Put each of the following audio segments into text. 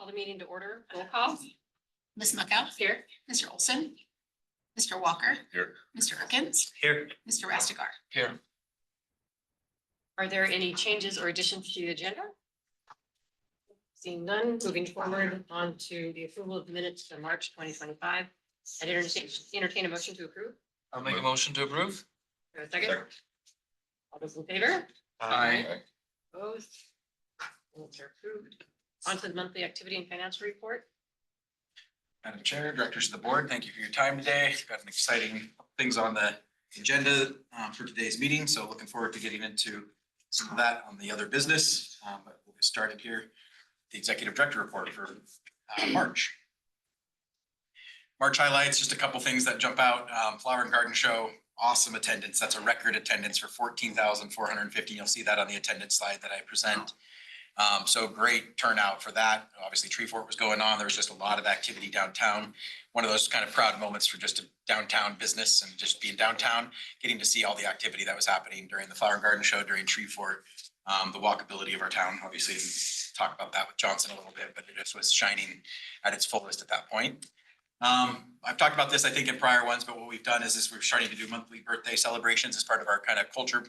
Call the meeting to order. Roll call. Ms. Muckout. Here. Mr. Olson. Mr. Walker. Here. Mr. Perkins. Here. Mr. Rastigar. Here. Are there any changes or additions to the agenda? Seeing none, moving forward on to the approval of the minutes for March 2025. I'd entertain a motion to approve. I'll make a motion to approve. For a second. All those in favor? Aye. Opposed? Minutes are approved. On to the monthly activity and financial report. Madam Chair, Directors of the Board, thank you for your time today. We've got an exciting things on the agenda for today's meeting, so looking forward to getting into some of that on the other business. But we'll get started here. The Executive Director report for March. March highlights, just a couple things that jump out. Flower and Garden Show, awesome attendance. That's a record attendance for 14,450. You'll see that on the attendance slide that I present. So great turnout for that. Obviously Tree Fort was going on. There was just a lot of activity downtown. One of those kind of proud moments for just a downtown business and just being downtown, getting to see all the activity that was happening during the Flower and Garden Show, during Tree Fort, the walkability of our town. Obviously, talk about that with Johnson a little bit, but it just was shining at its fullest at that point. I've talked about this, I think, in prior ones, but what we've done is we're starting to do monthly birthday celebrations as part of our kind of culture,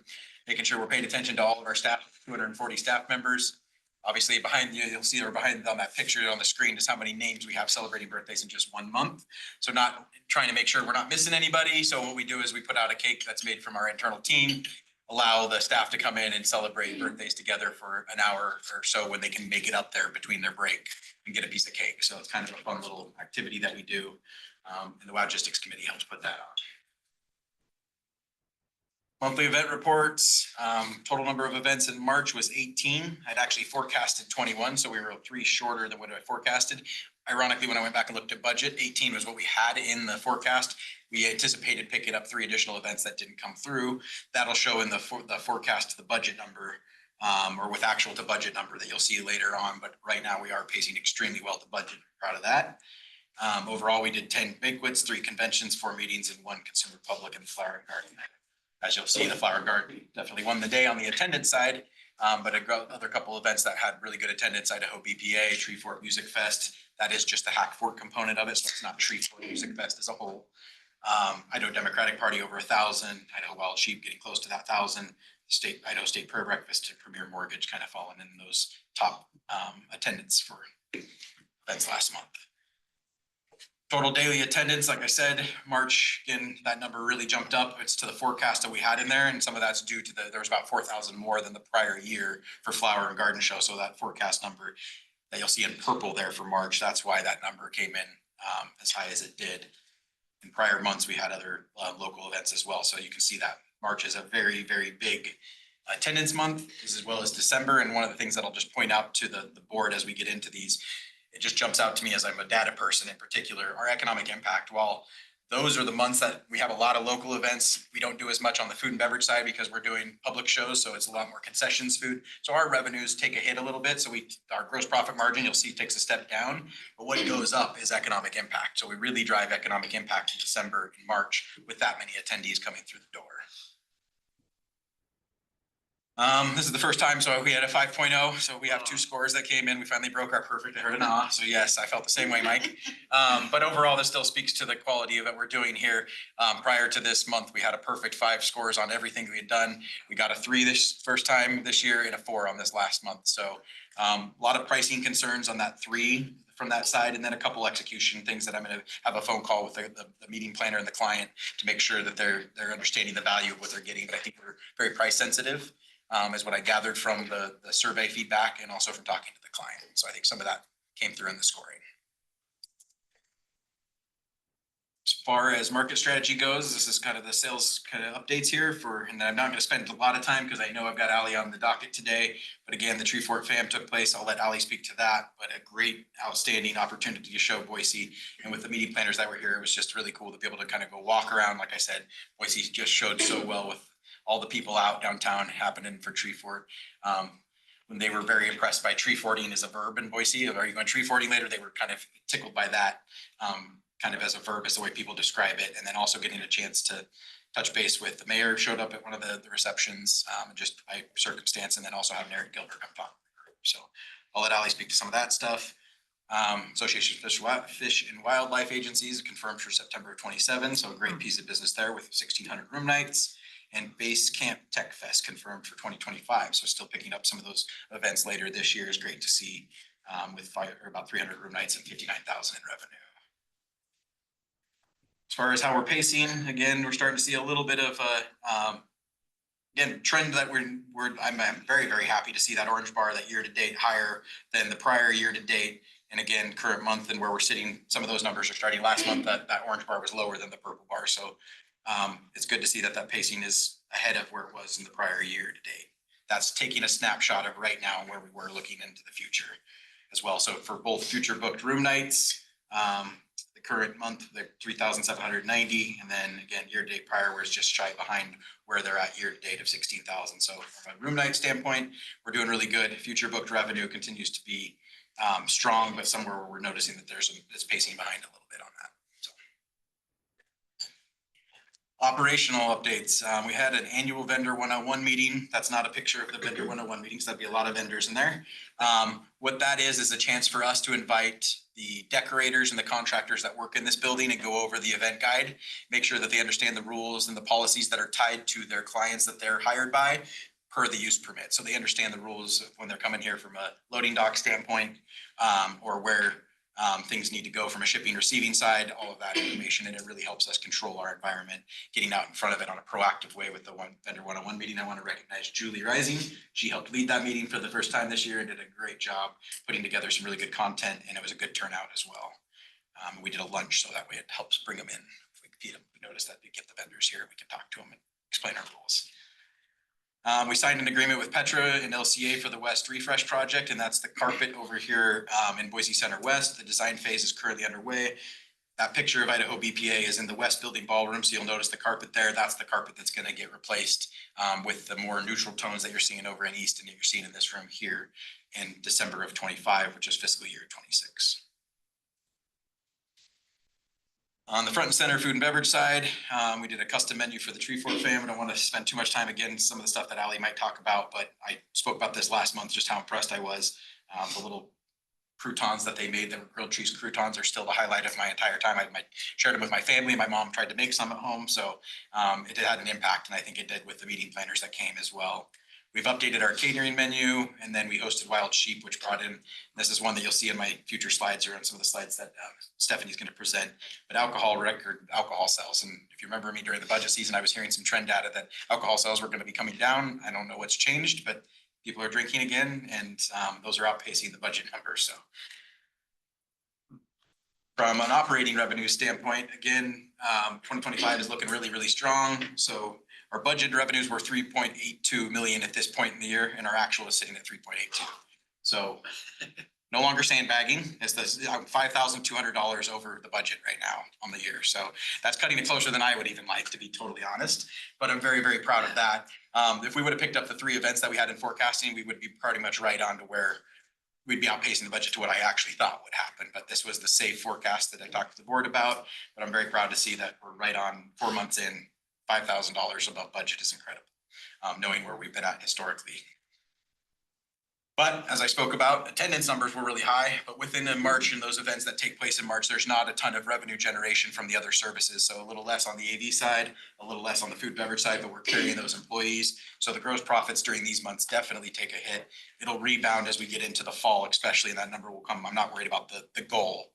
making sure we're paying attention to all of our staff, 240 staff members. Obviously behind you, you'll see or behind on that picture on the screen is how many names we have celebrating birthdays in just 1 month. So not trying to make sure we're not missing anybody. So what we do is we put out a cake that's made from our internal team, allow the staff to come in and celebrate birthdays together for an hour or so when they can make it up there between their break and get a piece of cake. So it's kind of a fun little activity that we do. And the Logistics Committee helps put that on. Monthly event reports, total number of events in March was 18. I'd actually forecasted 21, so we were 3 shorter than what I forecasted. Ironically, when I went back and looked at budget, 18 was what we had in the forecast. We anticipated picking up 3 additional events that didn't come through. That'll show in the forecast to the budget number, or with actual to budget number that you'll see later on. But right now we are pacing extremely well to budget. Proud of that. Overall, we did 10 banquets, 3 conventions, 4 meetings, and 1 consumer public and Flower and Garden. As you'll see, the Flower Garden definitely won the day on the attendance side, but other couple events that had really good attendance, Idaho BPA, Tree Fort Music Fest. That is just the Hack Fort component of it, so it's not Tree Fort Music Fest as a whole. Idaho Democratic Party over 1,000, Idaho Wild Sheep getting close to that 1,000. Idaho State Prayer Breakfast and Premier Mortgage kind of falling in those top attendance for events last month. Total daily attendance, like I said, March, again, that number really jumped up. It's to the forecast that we had in there, and some of that's due to there was about 4,000 more than the prior year for Flower and Garden Show. So that forecast number that you'll see in purple there for March, that's why that number came in as high as it did. In prior months, we had other local events as well. So you can see that March is a very, very big attendance month, as well as December. And one of the things that I'll just point out to the board as we get into these, it just jumps out to me as I'm a data person in particular, our economic impact. While those are the months that we have a lot of local events, we don't do as much on the food and beverage side because we're doing public shows. So it's a lot more concessions food. So our revenues take a hit a little bit. So our gross profit margin, you'll see, takes a step down, but what goes up is economic impact. So we really drive economic impact in December and March with that many attendees coming through the door. This is the first time, so we had a 5.0. So we have 2 scores that came in. We finally broke our perfect. I heard an ah. So yes, I felt the same way, Mike. But overall, this still speaks to the quality of what we're doing here. Prior to this month, we had a perfect 5 scores on everything we had done. We got a 3 this first time this year and a 4 on this last month. So a lot of pricing concerns on that 3 from that side, and then a couple execution things that I'm going to have a phone call with the meeting planner and the client to make sure that they're understanding the value of what they're getting. But I think we're very price sensitive. Is what I gathered from the survey feedback and also from talking to the client. So I think some of that came through in the scoring. As far as market strategy goes, this is kind of the sales kind of updates here and I'm not going to spend a lot of time because I know I've got Ali on the docket today. But again, the Tree Fort FAM took place. I'll let Ali speak to that, but a great, outstanding opportunity to show Boise. And with the meeting planners that were here, it was just really cool to be able to kind of go walk around. Like I said, Boise just showed so well with all the people out downtown happening for Tree Fort. When they were very impressed by tree forting as a verb in Boise, are you going tree forting later? They were kind of tickled by that, kind of as a verb, as the way people describe it. And then also getting a chance to touch base with the mayor, showed up at one of the receptions, just by circumstance, and then also having Eric Gilbert come talk. So I'll let Ali speak to some of that stuff. Association of Fish and Wildlife Agencies confirmed for September 27, so a great piece of business there with 1,600 room nights. And Base Camp Tech Fest confirmed for 2025, so still picking up some of those events later this year is great to see, with about 300 room nights and 59,000 in revenue. As far as how we're pacing, again, we're starting to see a little bit of a again, trend that I'm very, very happy to see that orange bar, that year to date higher than the prior year to date. And again, current month and where we're sitting, some of those numbers are starting last month, that orange bar was lower than the purple bar. So it's good to see that pacing is ahead of where it was in the prior year to date. That's taking a snapshot of right now and where we were looking into the future as well. So for both future booked room nights, the current month, they're 3,790. And then again, year to date prior, where it's just shy behind where they're at year to date of 16,000. So from a room night standpoint, we're doing really good. Future booked revenue continues to be strong, but somewhere where we're noticing that it's pacing behind a little bit on that. So operational updates. We had an annual vendor 101 meeting. That's not a picture of the vendor 101 meetings. That'd be a lot of vendors in there. What that is a chance for us to invite the decorators and the contractors that work in this building and go over the event guide, make sure that they understand the rules and the policies that are tied to their clients that they're hired by per the use permit. So they understand the rules when they're coming here from a loading dock standpoint, or where things need to go from a shipping receiving side, all of that information. And it really helps us control our environment, getting out in front of it on a proactive way. With the vendor 101 meeting, I want to recognize Julie Rising. She helped lead that meeting for the first time this year and did a great job putting together some really good content, and it was a good turnout as well. We did a lunch, so that way it helps bring them in. If we feed them, we notice that we get the vendors here, we can talk to them and explain our rules. We signed an agreement with Petra and LCA for the West Refresh project, and that's the carpet over here in Boise Center West. The design phase is currently underway. That picture of Idaho BPA is in the West Building ballroom, so you'll notice the carpet there. That's the carpet that's going to get replaced with the more neutral tones that you're seeing over in East and that you're seeing in this room here in December of 25, which is fiscal year 26. On the front and center food and beverage side, we did a custom menu for the Treefort fam. I don't want to spend too much time again, some of the stuff that Ali might talk about, but I spoke about this last month, just how impressed I was. The little croutons that they made, the grilled cheese croutons, are still the highlight of my entire time. I shared them with my family. My mom tried to make some at home, so it had an impact, and I think it did with the meeting planners that came as well. We've updated our catering menu, and then we hosted Wild Sheep, which brought in, this is one that you'll see in my future slides or in some of the slides that Stephanie's going to present, but record alcohol sales. And if you remember me during the budget season, I was hearing some trend data that alcohol sales were going to be coming down. I don't know what's changed, but people are drinking again, and those are outpacing the budget numbers. So from an operating revenue standpoint, again, 2025 is looking really, really strong. So our budget revenues were 3.82 million at this point in the year, and our actual is sitting at 3.82. So no longer sandbagging. It's $5,200 over the budget right now on the year. So that's cutting it closer than I would even like, to be totally honest. But I'm very, very proud of that. If we would have picked up the 3 events that we had in forecasting, we would be pretty much right on to where we'd be outpacing the budget to what I actually thought would happen. But this was the safe forecast that I talked to the board about. But I'm very proud to see that we're right on 4 months in. $5,000 above budget is incredible, knowing where we've been at historically. But as I spoke about, attendance numbers were really high, but within the March and those events that take place in March, there's not a ton of revenue generation from the other services. So a little less on the AV side, a little less on the food beverage side, but we're carrying those employees. So the gross profits during these months definitely take a hit. It'll rebound as we get into the fall, especially, and that number will come. I'm not worried about the goal.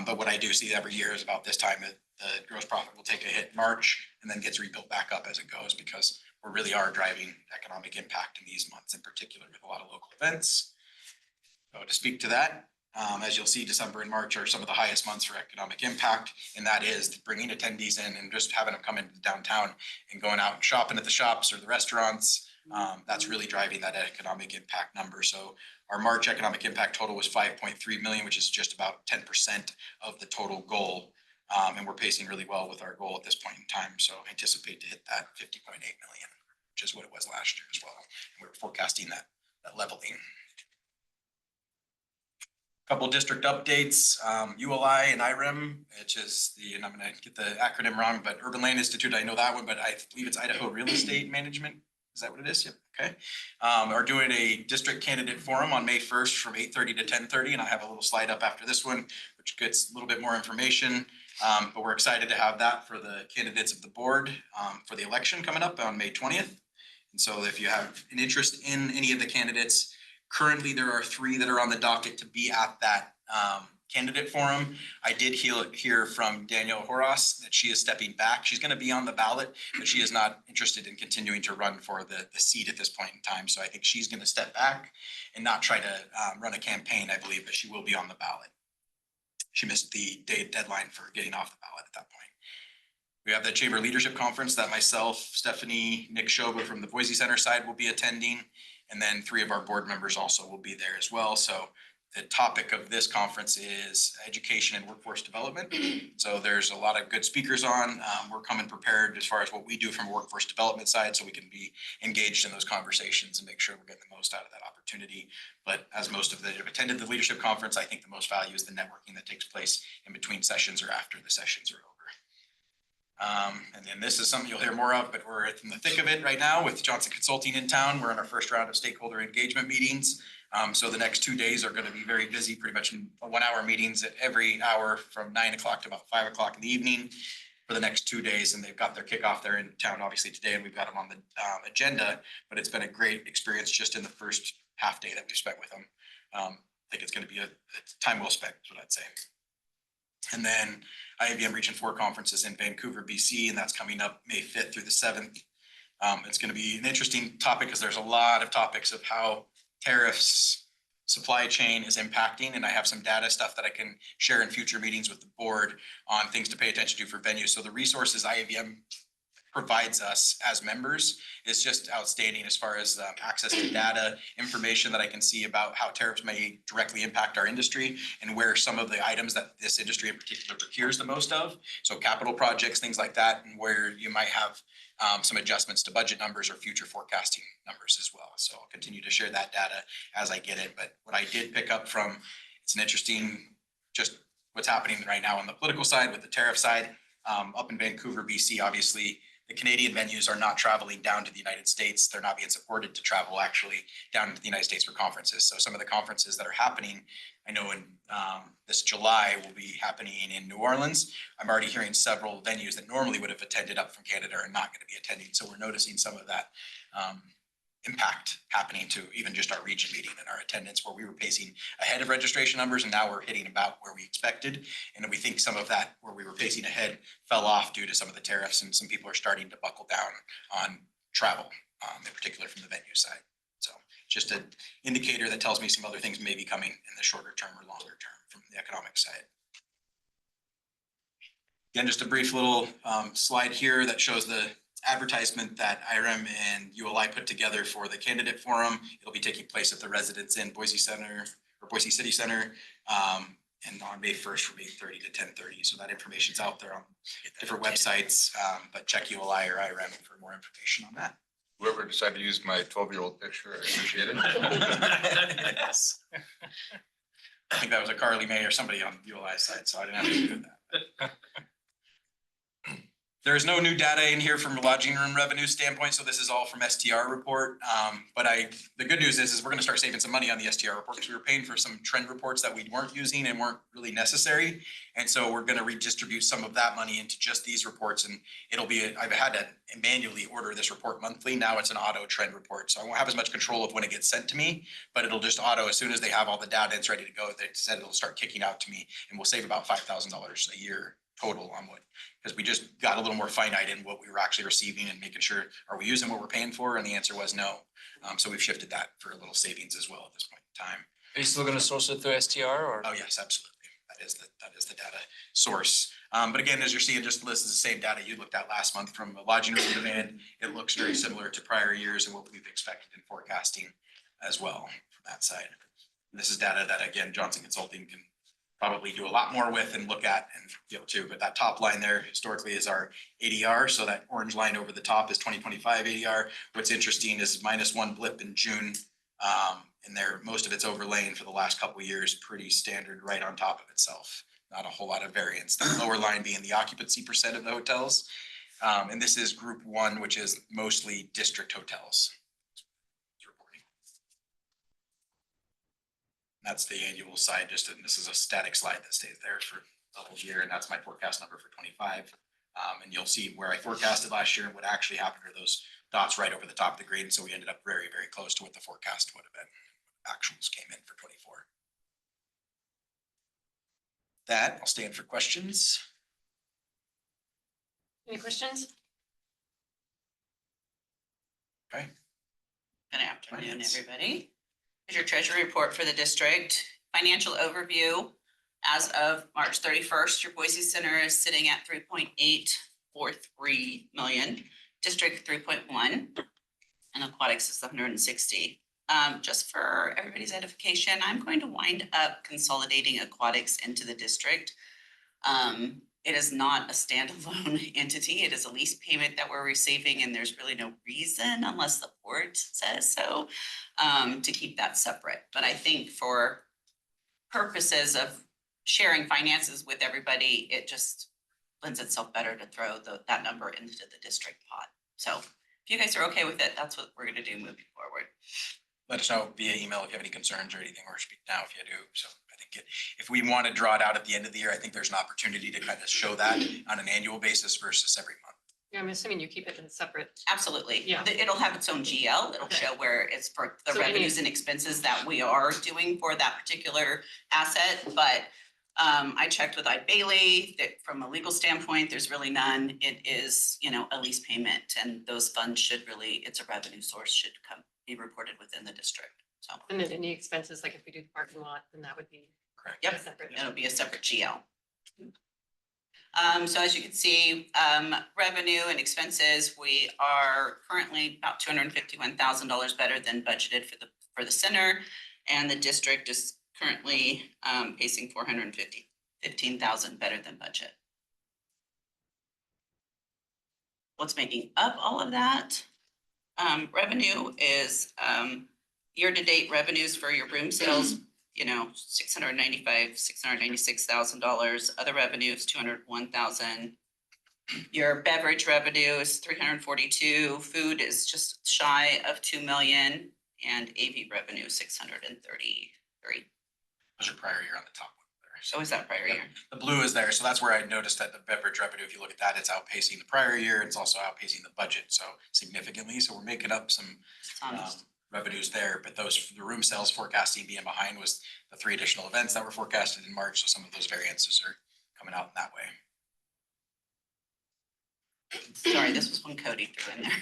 But what I do see every year is about this time that the gross profit will take a hit in March and then gets rebuilt back up as it goes, because we really are driving economic impact in these months in particular with a lot of local events. So to speak to that, as you'll see, December and March are some of the highest months for economic impact, and that is bringing attendees in and just having them come into downtown and going out and shopping at the shops or the restaurants. That's really driving that economic impact number. So our March economic impact total was 5.3 million, which is just about 10% of the total goal. And we're pacing really well with our goal at this point in time. So I anticipate to hit that 50.8 million, which is what it was last year as well. And we're forecasting that leveling. Couple district updates, ULI and IREM, which is and I'm going to get the acronym wrong, but Urban Land Institute, I know that one, but I believe it's Idaho Real Estate Management. Is that what it is? Yep, okay. Are doing a district candidate forum on May 1st from 8:30 to 10:30, and I have a little slide up after this one, which gets a little bit more information. But we're excited to have that for the candidates of the board for the election coming up on May 20th. And so if you have an interest in any of the candidates, currently there are 3 that are on the docket to be at that candidate forum. I did hear from Danielle Horas that she is stepping back. She's going to be on the ballot, but she is not interested in continuing to run for the seat at this point in time. So I think she's going to step back and not try to run a campaign, I believe, but she will be on the ballot. She missed the deadline for getting off the ballot at that point. We have the Chamber Leadership Conference that myself, Stephanie, Nick Shoba from the Boise Center side will be attending. And then 3 of our board members also will be there as well. So the topic of this conference is education and workforce development. So there's a lot of good speakers on. We're coming prepared as far as what we do from a workforce development side, so we can be engaged in those conversations and make sure we're getting the most out of that opportunity. But as most of the have attended the leadership conference, I think the most value is the networking that takes place in between sessions or after the sessions are over. And then this is something you'll hear more of, but we're in the thick of it right now with Johnson Consulting in town. We're in our first round of stakeholder engagement meetings. So the next 2 days are going to be very busy, pretty much in 1-hour meetings at every hour from 9 o'clock to about 5 o'clock in the evening for the next 2 days. And they've got their kickoff there in town, obviously today, and we've got them on the agenda, but it's been a great experience just in the first half day that we've spent with them. I think it's going to be a time well spent, is what I'd say. And then IABM Region 4 conference is in Vancouver, BC, and that's coming up May 5th through the 7th. It's going to be an interesting topic because there's a lot of topics of how tariffs, supply chain is impacting, and I have some data stuff that I can share in future meetings with the board on things to pay attention to for venues. So the resources IABM provides us as members is just outstanding as far as access to data, information that I can see about how tariffs may directly impact our industry and where some of the items that this industry in particular procures the most of. So capital projects, things like that, and where you might have some adjustments to budget numbers or future forecasting numbers as well. So I'll continue to share that data as I get it. But what I did pick up from, it's an interesting, just what's happening right now on the political side with the tariff side. Up in Vancouver, BC, obviously, the Canadian venues are not traveling down to the United States. They're not being supported to travel actually down to the United States for conferences. So some of the conferences that are happening, I know in this July will be happening in New Orleans. I'm already hearing several venues that normally would have attended up from Canada are not going to be attending. So we're noticing some of that impact happening to even just our region meeting and our attendance, where we were pacing ahead of registration numbers and now we're hitting about where we expected. And we think some of that where we were pacing ahead fell off due to some of the tariffs, and some people are starting to buckle down on travel, in particular from the venue side. So just an indicator that tells me some other things may be coming in the shorter term or longer term from the economic side. Again, just a brief little slide here that shows the advertisement that IRM and ULI put together for the candidate forum. It'll be taking place at the Residence Inn Boise Center or Boise City Center, and on May 1st from 8:30 to 10:30. So that information's out there on different websites, but check ULI or IRM for more information on that. Whoever decided to use my 12-year-old picture, I appreciate it. Yes. I think that was a Carly May or somebody on ULI's side, so I didn't have to do that. There is no new data in here from a lodging room revenue standpoint, so this is all from STR report. But the good news is we're going to start saving some money on the STR report because we were paying for some trend reports that we weren't using and weren't really necessary. And so we're going to redistribute some of that money into just these reports, and it'll be, I've had to manually order this report monthly. Now it's an auto trend report. So I won't have as much control of when it gets sent to me, but it'll just auto, as soon as they have all the data, it's ready to go. They said it'll start kicking out to me, and we'll save about $5,000 a year total on what, because we just got a little more finite in what we were actually receiving and making sure, are we using what we're paying for? And the answer was no. So we've shifted that for a little savings as well at this point in time. Are you still gonna source it through STR or? Oh, yes, absolutely. That is the data source. But again, as you're seeing, just this is the same data you looked at last month from the lodging room demand. It looks very similar to prior years and what we've expected in forecasting as well from that side. And this is data that, again, Johnson Consulting can probably do a lot more with and look at and too. But that top line there historically is our ADR. So that orange line over the top is 2025 ADR. What's interesting is -1 blip in June. And there, most of it's overlaying for the last couple of years, pretty standard right on top of itself. Not a whole lot of variance. The lower line being the occupancy percent of the hotels. And this is group one, which is mostly district hotels. That's the annual side, this is a static slide that stays there for the whole year, and that's my forecast number for 25. And you'll see where I forecasted last year and what actually happened are those dots right over the top of the grade, and so we ended up very, very close to what the forecast would have been. Actuals came in for 24. That, I'll stand for questions. Any questions? Okay. Good afternoon, Finance. everybody. Here's your treasury report for the district. Financial overview. As of March 31st, your Boise Center is sitting at 3.843 million, district 3.1, and aquatics is 160. Just for everybody's edification, I'm going to wind up consolidating aquatics into the district. It is not a standalone entity. It is a lease payment that we're receiving, and there's really no reason unless the board says so, to keep that separate. But I think for purposes of sharing finances with everybody, it just lends itself better to throw that number into the district pot. So if you guys are okay with it, that's what we're gonna do moving forward. Let us know via email if you have any concerns or anything, or speak now if you do. So I think if we want to draw it out at the end of the year, I think there's an opportunity to kind of show that on an annual basis versus every month. Yeah, I'm assuming you keep it in separate. Absolutely. Yeah. It'll have its own GL. It'll Okay. show where it's for the So any- revenues and expenses that we are doing for that particular asset. But I checked with Ide Bailey that from a legal standpoint, there's really none. It is, a lease payment, and those funds should really, it's a revenue source, should be reported within the district. So, And then any expenses, like if we do the parking lot, then that would be Correct. yep, a separate. it'll be a separate GL. So as you can see, revenue and expenses, we are currently about $251,000 better than budgeted for the center. And the district is currently pacing $415,000 better than budget. What's making up all of that? Revenue is year-to-date revenues for your room sales, $696,000. Other revenues, $201,000. Your beverage revenue is $342,000. Food is just shy of $2 million, and AV revenue is $633,000. Those are prior year on the top one there. So is that prior Yep. year? The blue is there, so that's where I noticed that the beverage revenue, if you look at that, it's outpacing the prior year. It's also outpacing the budget, so significantly. So we're making up some revenues there, but the room sales forecasting being behind was the 3 additional events that were forecasted in March. So some of those variances are coming out in that way. Sorry, this was one Cody threw in there.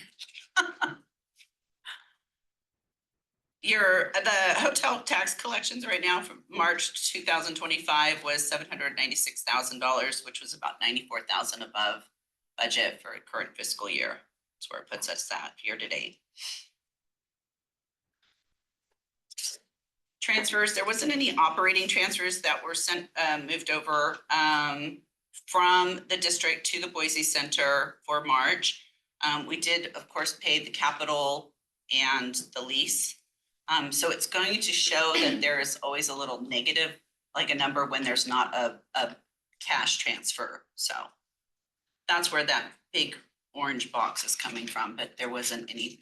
The hotel tax collections right now from March 2025 was $796,000, which was about $94,000 above budget for current fiscal year. That's where it puts us at year to date. Transfers, there wasn't any operating transfers that were moved over from the district to the Boise Center for March. We did, of course, pay the capital and the lease. So it's going to show that there is always a little negative, like a number when there's not a cash transfer. So that's where that big orange box is coming from, but there wasn't any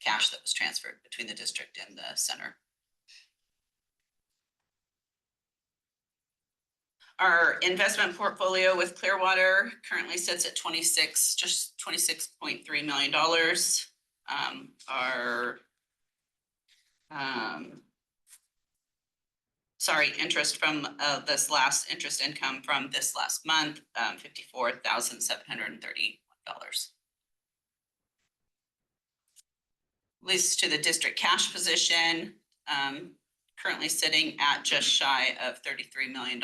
cash that was transferred between the district and the center. Our investment portfolio with Clearwater currently sits at just $26.3 million. Interest from interest income from this last month, $54,731. Leads to the district cash position, currently sitting at just shy of $33 million.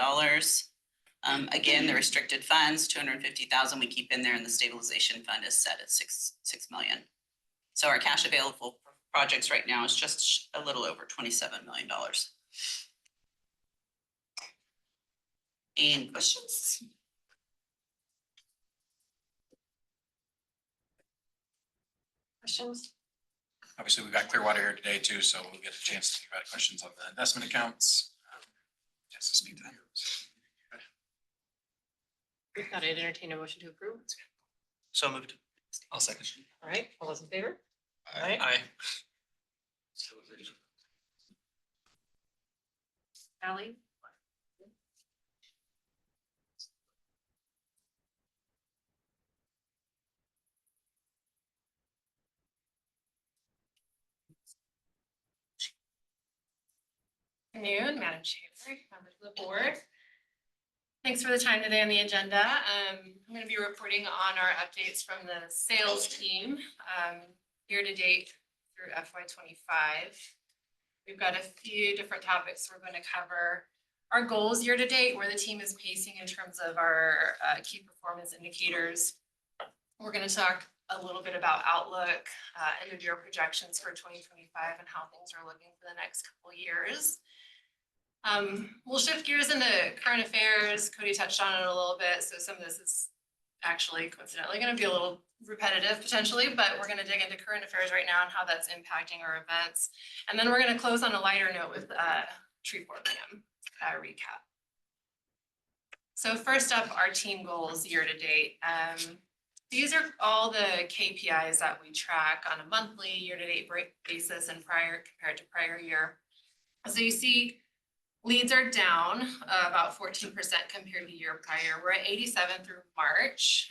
Again, the restricted funds, $250,000 we keep in there, and the stabilization fund is set at $6 million. So our cash available for projects right now is just a little over $27 million. Any questions? Questions? Obviously, we've got Clearwater here today too, so we'll get a chance to give out questions on the investment accounts. Chance to speak to them. If not, I'd entertain a motion to approve. So moved. I'll second. All right, all those in favor? Aye. Aye. Ally? Afternoon, Madam Chair, members of the board. Thanks for the time today on the agenda. I'm going to be reporting on our updates from the sales team year to date through FY '25. We've got a few different topics we're going to cover. Our goals year to date, where the team is pacing in terms of our key performance indicators. We're going to talk a little bit about outlook, end of year projections for 2025 and how things are looking for the next couple years. We'll shift gears into current affairs. Cody touched on it a little bit, so some of this is actually coincidentally going to be a little repetitive potentially, but we're going to dig into current affairs right now and how that's impacting our events. And then we're going to close on a lighter note with Treeport Dam recap. So first up, our team goals year to date. These are all the KPIs that we track on a monthly, year-to-date basis and compared to prior year. So you see, leads are down about 14% compared to year prior. We're at 87 through March.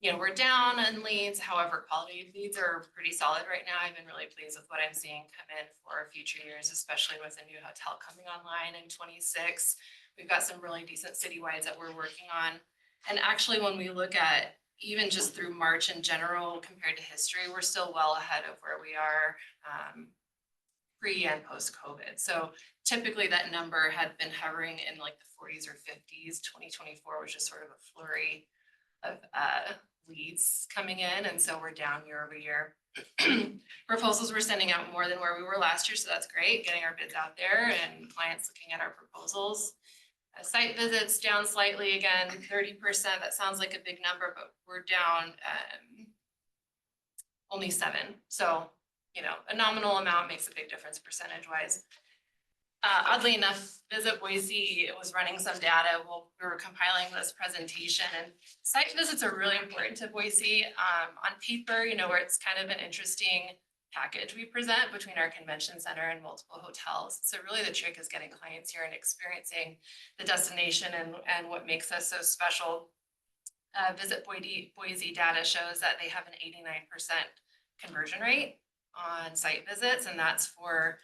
We're down in leads. However, quality leads are pretty solid right now. I've been really pleased with what I'm seeing come in for future years, especially with a new hotel coming online in 26. We've got some really decent citywides that we're working on. And actually, when we look at even just through March in general compared to history, we're still well ahead of where we are pre and post COVID. So typically that number had been hovering in like the 40s or 50s. 2024 was just sort of a flurry of leads coming in. And so we're down year over year. Proposals we're sending out more than where we were last year. So that's great, getting our bids out there and clients looking at our proposals. Site visits down slightly again, 30%. That sounds like a big number, but we're down only 7. So, a nominal amount makes a big difference percentage wise. Oddly enough, Visit Boise, it was running some data. We were compiling this presentation, and site visits are really important to Boise. On paper, where it's kind of an interesting package we present between our convention center and multiple hotels. So really the trick is getting clients here and experiencing the destination and what makes us so special. Visit Boise data shows that they have an 89% conversion rate on site visits, and that's for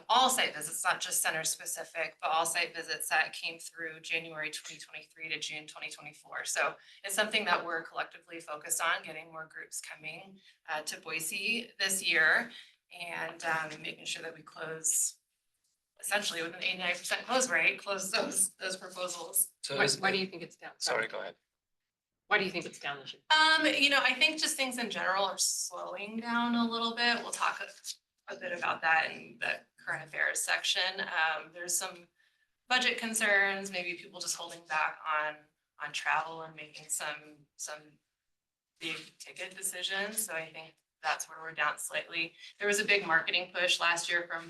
all site visits, not just center specific, but all site visits that came through January 2023 to June 2024. So it's something that we're collectively focused on, getting more groups coming to Boise this year and making sure that we close essentially with an 89% close rate, close those proposals. So Why do you think it's down? sorry, go ahead. Why do you think it's down this year? I think just things in general are slowing down a little bit. We'll talk a bit about that in the current affairs section. There's some budget concerns, maybe people just holding back on travel and making some big ticket decisions. So I think that's where we're down slightly. There was a big marketing push last year from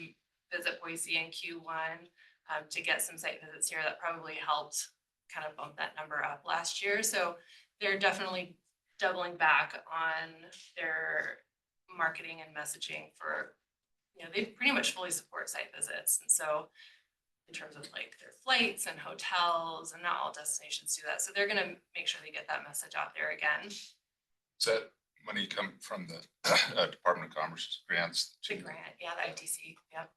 Visit Boise in Q1 to get some site visits here that probably helped kind of bump that number up last year. So they're definitely doubling back on their marketing and messaging for, they pretty much fully support site visits. And so in terms of like their flights and hotels, and not all destinations do that. So they're going to make sure they get that message out there again. Does that money come from the Department of Commerce grants? The grant, yeah, the ITC, yep.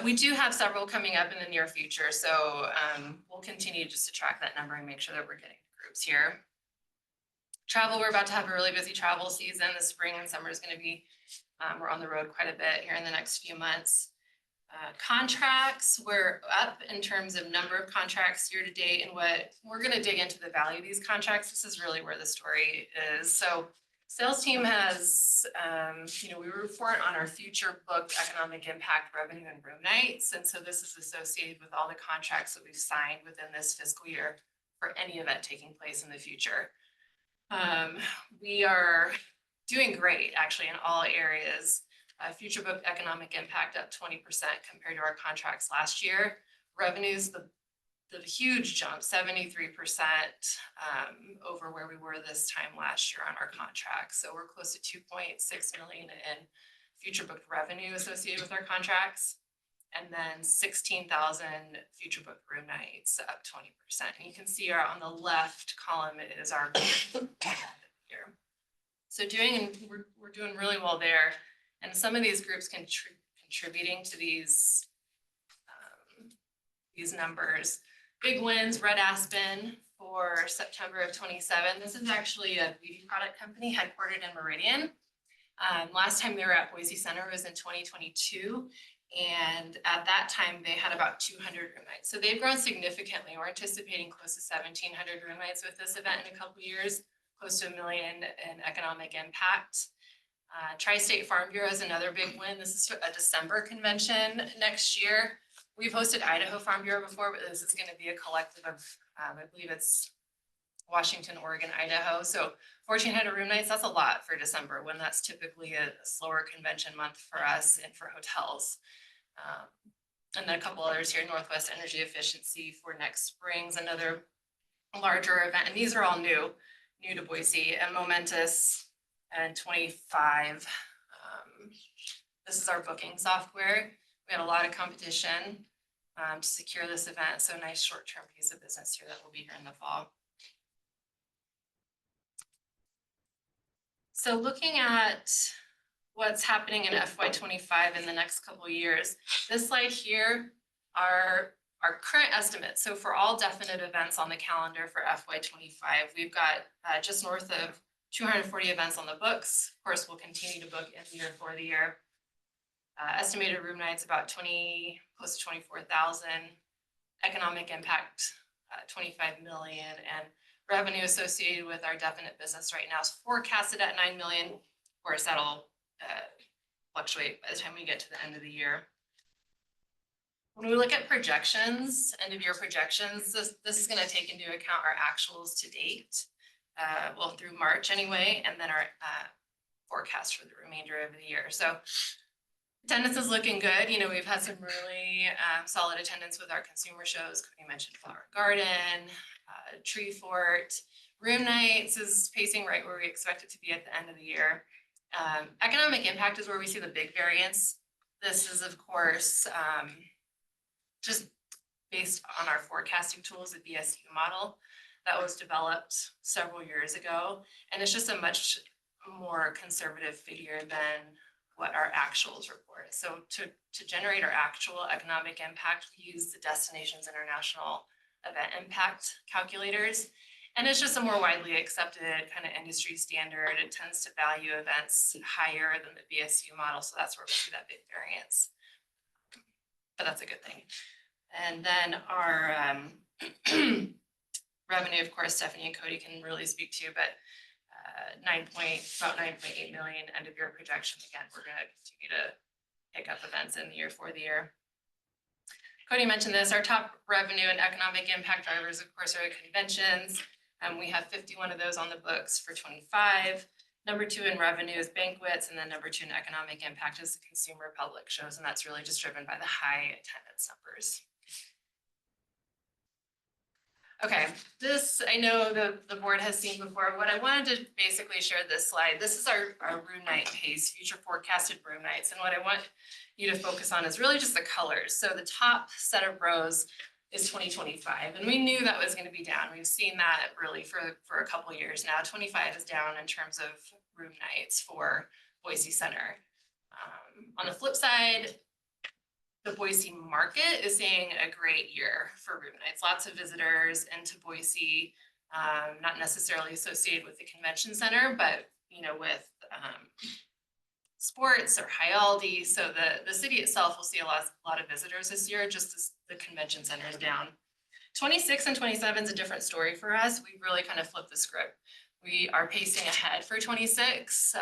We do have several coming up in the near future, so we'll continue just to track that number and make sure that we're getting groups here. Travel, we're about to have a really busy travel season. The spring and summer is going to be, we're on the road quite a bit here in the next few months. Contracts, we're up in terms of number of contracts year to date, and what we're going to dig into the value of these contracts. This is really where the story is. So sales team has, we report on our future booked economic impact revenue and room nights. And so this is associated with all the contracts that we've signed within this fiscal year for any event taking place in the future. We are doing great actually in all areas. Future booked economic impact up 20% compared to our contracts last year. Revenues, the the huge jump, 73% over where we were this time last year on our contract. So we're close to 2.6 million in future booked revenue associated with our contracts. And then 16,000 future booked room nights, up 20%. And you can see on the left column is our year. So we're doing really well there. And some of these groups contributing to these numbers. Big wins, Red Aspen for September of 27. This is actually a beauty product company headquartered in Meridian. Last time they were at Boise Center was in 2022. And at that time, they had about 200 room nights. So they've grown significantly. We're anticipating close to 1,700 room nights with this event in a couple of years, close to $1 million in economic impact. Tri-State Farm Bureau is another big win. This is a December convention next year. We've hosted Idaho Farm Bureau before, but this is going to be a collective of, I believe it's Washington, Oregon, Idaho. So 1,400 room nights, that's a lot for December when that's typically a slower convention month for us and for hotels. And then a couple others here, Northwest Energy Efficiency for next spring's another larger event. And these are all new to Boise, and Momentous and 25. This is our booking software. We had a lot of competition to secure this event. So nice short-term piece of business here that will be here in the fall. So looking at what's happening in FY25 in the next couple of years, this slide here are our current estimates. So for all definite events on the calendar for FY25, we've got just north of 240 events on the books. Of course, we'll continue to book in year for the year. Estimated room nights about close to 24,000. Economic impact, 25 million, and revenue associated with our definite business right now is forecasted at 9 million. Of course, that'll fluctuate by the time we get to the end of the year. When we look at projections, end of year projections, this is going to take into account our actuals to date, well, through March anyway, and then our forecast for the remainder of the year. So attendance is looking good. You know, we've had some really solid attendance with our consumer shows. Cody mentioned Flower Garden, Tree Fort. Room nights is pacing right where we expect it to be at the end of the year. Economic impact is where we see the big variance. This is, of course, just based on our forecasting tools, the BSU model that was developed several years ago. And it's just a much more conservative figure than what our actuals report. So to generate our actual economic impact, we use the Destinations International Event Impact calculators. And it's just a more widely accepted kind of industry standard. It tends to value events higher than the BSU model. So that's where we see that big variance. But that's a good thing. And then our revenue, of course, Stephanie and Cody can really speak to, but about 9.8 million end of year projection. Again, we're going to continue to pick up events in the year for the year. Cody mentioned this, our top revenue and economic impact drivers, of course, are conventions. We have 51 of those on the books for 25. Number 2 in revenue is banquets, and then number 2 in economic impact is the consumer public shows, and that's really just driven by the high attendance numbers. Okay, this I know the board has seen before. What I wanted to basically share this slide, this is our room night pace, future forecasted room nights. And what I want you to focus on is really just the colors. So the top set of rows is 2025. And we knew that was going to be down. We've seen that really for a couple of years now. 25 is down in terms of room nights for Boise Center. On the flip side, the Boise market is seeing a great year for room nights. Lots of visitors into Boise, not necessarily associated with the convention center, but with sports or Hyaldi. So the city itself will see a lot of visitors this year, just as the convention center is down. 26 and 27 is a different story for us. We really kind of flipped the script. We are pacing ahead for 26.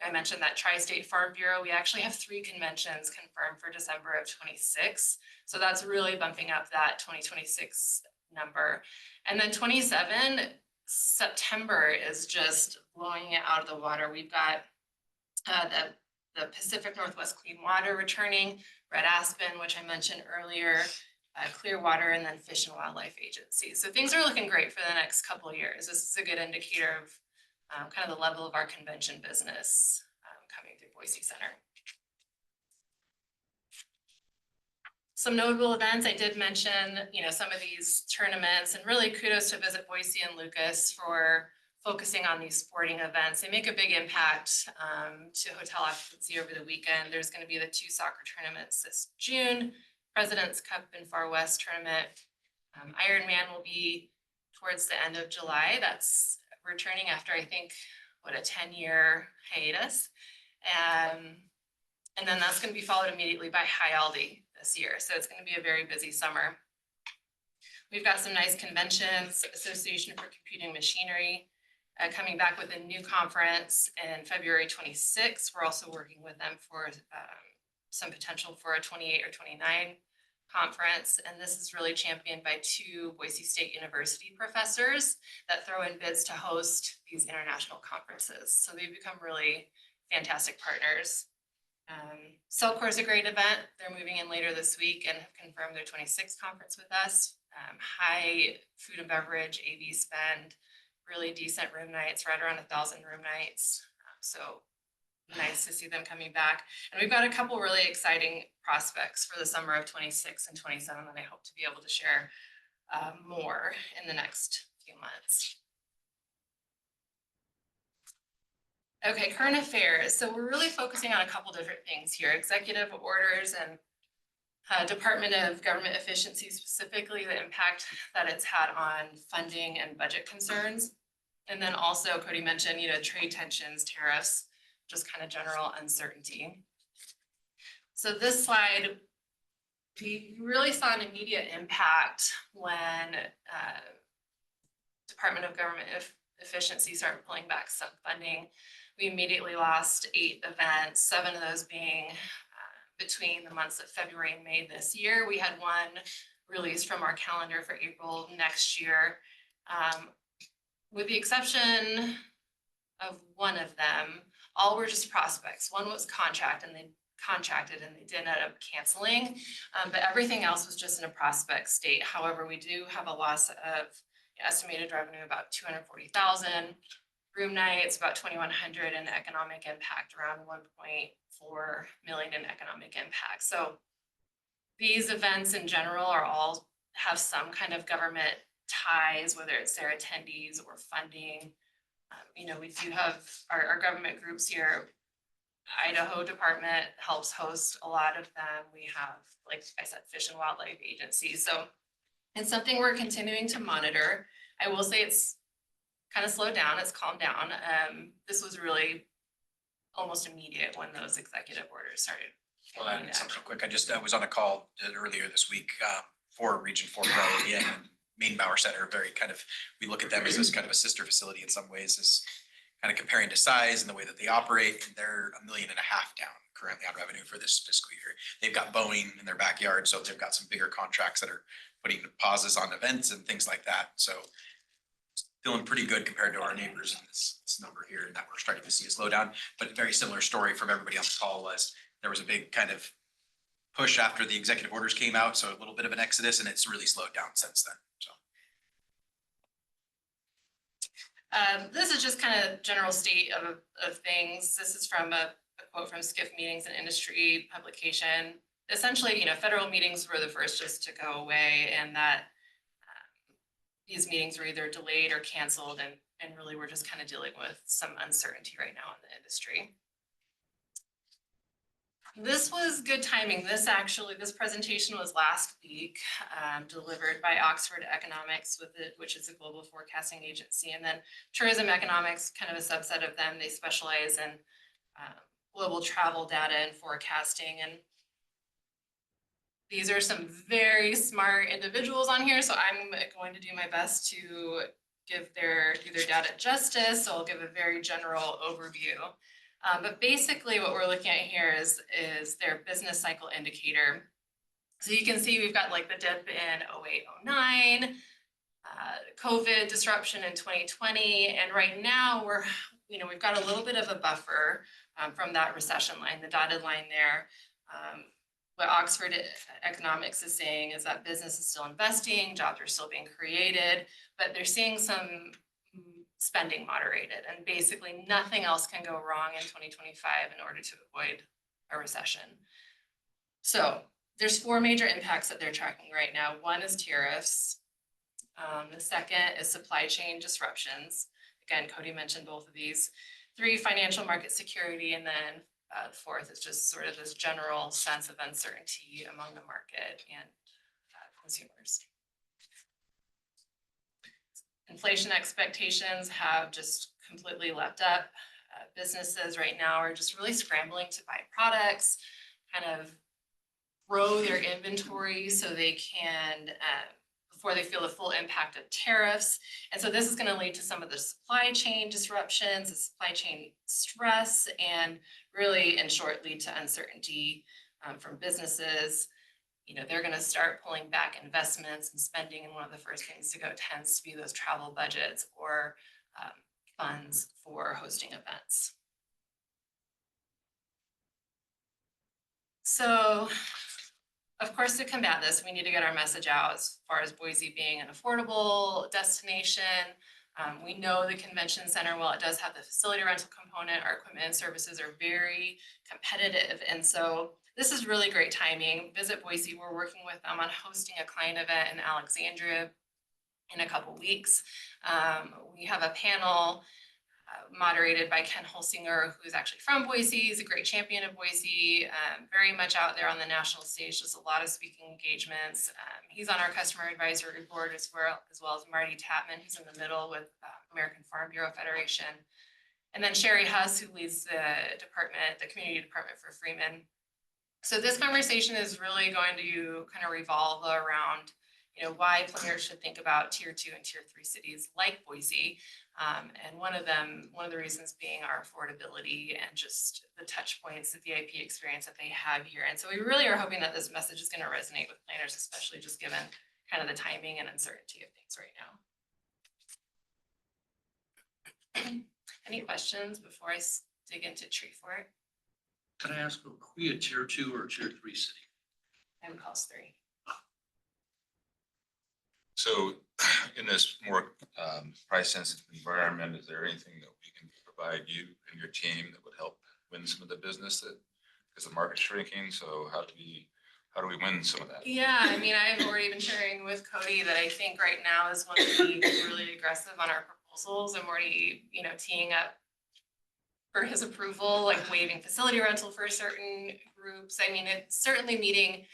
I mentioned that Tri-State Farm Bureau, we actually have 3 conventions confirmed for December of 26. So that's really bumping up that 2026 number. And then 27, September is just blowing it out of the water. We've got the Pacific Northwest Clean Water returning, Red Aspen, which I mentioned earlier, Clearwater, and then Fish and Wildlife Agency. So things are looking great for the next couple of years. This is a good indicator of kind of the level of our convention business coming through Boise Center. Some notable events, I did mention, some of these tournaments, and really kudos to Visit Boise and Lucas for focusing on these sporting events. They make a big impact to hotel occupancy over the weekend. There's going to be the 2 soccer tournaments this June, President's Cup and Far West tournament. Ironman will be towards the end of July. That's returning after, I think, a 10-year hiatus. And then that's going to be followed immediately by High Aldi this year. So it's going to be a very busy summer. We've got some nice conventions, Association for Computing Machinery, coming back with a new conference in February 26th. We're also working with them for some potential for a 28 or 29 conference. And this is really championed by 2 Boise State University professors that throw in bids to host these international conferences. So they've become really fantastic partners. Cellcore is a great event. They're moving in later this week and have confirmed their 26th conference with us. High food and beverage, AV spend, really decent room nights, right around 1,000 room nights. So nice to see them coming back. And we've got a couple really exciting prospects for the summer of 26 and 27 that I hope to be able to share more in the next few months. Okay, current affairs. So we're really focusing on a couple different things here. Executive orders and Department of Government Efficiency, specifically the impact that it's had on funding and budget concerns. And then also Cody mentioned, trade tensions, tariffs, just kind of general uncertainty. So this slide, we really saw an immediate impact when Department of Government Efficiency started pulling back some funding. We immediately lost 8 events, 7 of those being between the months of February and May this year. We had 1 release from our calendar for April next year. With the exception of 1 of them, all were just prospects. 1 was contracted and they did end up canceling, but everything else was just in a prospect state. However, we do have a loss of estimated revenue about $240,000, room nights about 2,100, and economic impact around 1.4 million in economic impact. So these events in general are all have some kind of government ties, whether it's their attendees or funding. We do have our government groups here. Idaho Department helps host a lot of them. We have, like I said, Fish and Wildlife Agency. So it's something we're continuing to monitor. I will say it's kind of slowed down, it's calmed down. This was really almost immediate when those executive orders started. Well, and something quick, I was on a call earlier this week for Region 4 Priority and Main Bauer Center. We look at them as this kind of a sister facility in some ways, is kind of comparing to size and the way that they operate. And they're $1.5 million down currently on revenue for this fiscal year. They've got Boeing in their backyard, so they've got some bigger contracts that are putting pauses on events and things like that. So feeling pretty good compared to our neighbors in this number here, and that we're starting to see a slowdown. But a very similar story from everybody on the call was there was a big kind of push after the executive orders came out, so a little bit of an exodus, and it's really slowed down since then. So this is just kind of general state of things. This is from a quote from SCIF Meetings and Industry publication. Essentially, federal meetings were the first just to go away, and that these meetings were either delayed or canceled, and really we're just kind of dealing with some uncertainty right now in the industry. This was good timing. This presentation was last week, delivered by Oxford Economics, which is a global forecasting agency, and then Tourism Economics, kind of a subset of them. They specialize in global travel data and forecasting, and these are some very smart individuals on here, so I'm going to do my best to give their data justice. So I'll give a very general overview. But basically what we're looking at here is their business cycle indicator. So you can see we've got like the dip in 08, 09, COVID disruption in 2020. And right now we've got a little bit of a buffer from that recession line, the dotted line there. what Oxford Economics is saying is that business is still investing, jobs are still being created, but they're seeing some spending moderated, and basically nothing else can go wrong in 2025 in order to avoid a recession. So there's 4 major impacts that they're tracking right now. One is tariffs. The second is supply chain disruptions. Again, Cody mentioned both of these. 3, financial market security, and then the 4th is just sort of this general sense of uncertainty among the market and consumers. Inflation expectations have just completely leapt up. Businesses right now are just really scrambling to buy products, kind of grow their inventory so they can, before they feel the full impact of tariffs. And so this is going to lead to some of the supply chain disruptions, the supply chain stress, and really, in short, lead to uncertainty from businesses. You know, they're going to start pulling back investments and spending, and one of the first things to go tends to be those travel budgets or funds for hosting events. So, of course, to combat this, we need to get our message out as far as Boise being an affordable destination. We know the convention center, while it does have the facility rental component, our equipment and services are very competitive. And so this is really great timing. Visit Boise, we're working with them on hosting a client event in Alexandria in a couple weeks. We have a panel moderated by Ken Holsinger, who's actually from Boise. He's a great champion of Boise, very much out there on the national stage, does a lot of speaking engagements. He's on our customer advisory board as well as Marty Tapman, who's in the middle with American Farm Bureau Federation. And then Sherry Huss, who leads the department, the community department for Freeman. So this conversation is really going to kind of revolve around, you know, why planners should think about tier 2 and tier 3 cities like Boise. And one of the reasons being our affordability and just the touch points, the VIP experience that they have here. And so we really are hoping that this message is going to resonate with planners, especially just given kind of the timing and uncertainty of things right now. Any questions before I dig into Treefort? Can I ask, are we a tier 2 or tier 3 city? I would call us 3. So in this more price sensitive environment, is there anything that we can provide you and your team that would help win some of the business that, because the market's shrinking, so how do we win some of that? Yeah, I mean, I've already been sharing with Cody that I think right now is when we be really aggressive on our proposals. I'm already, you know, teeing up for his approval, like waiving facility rental for certain groups. I mean, it's certainly meeting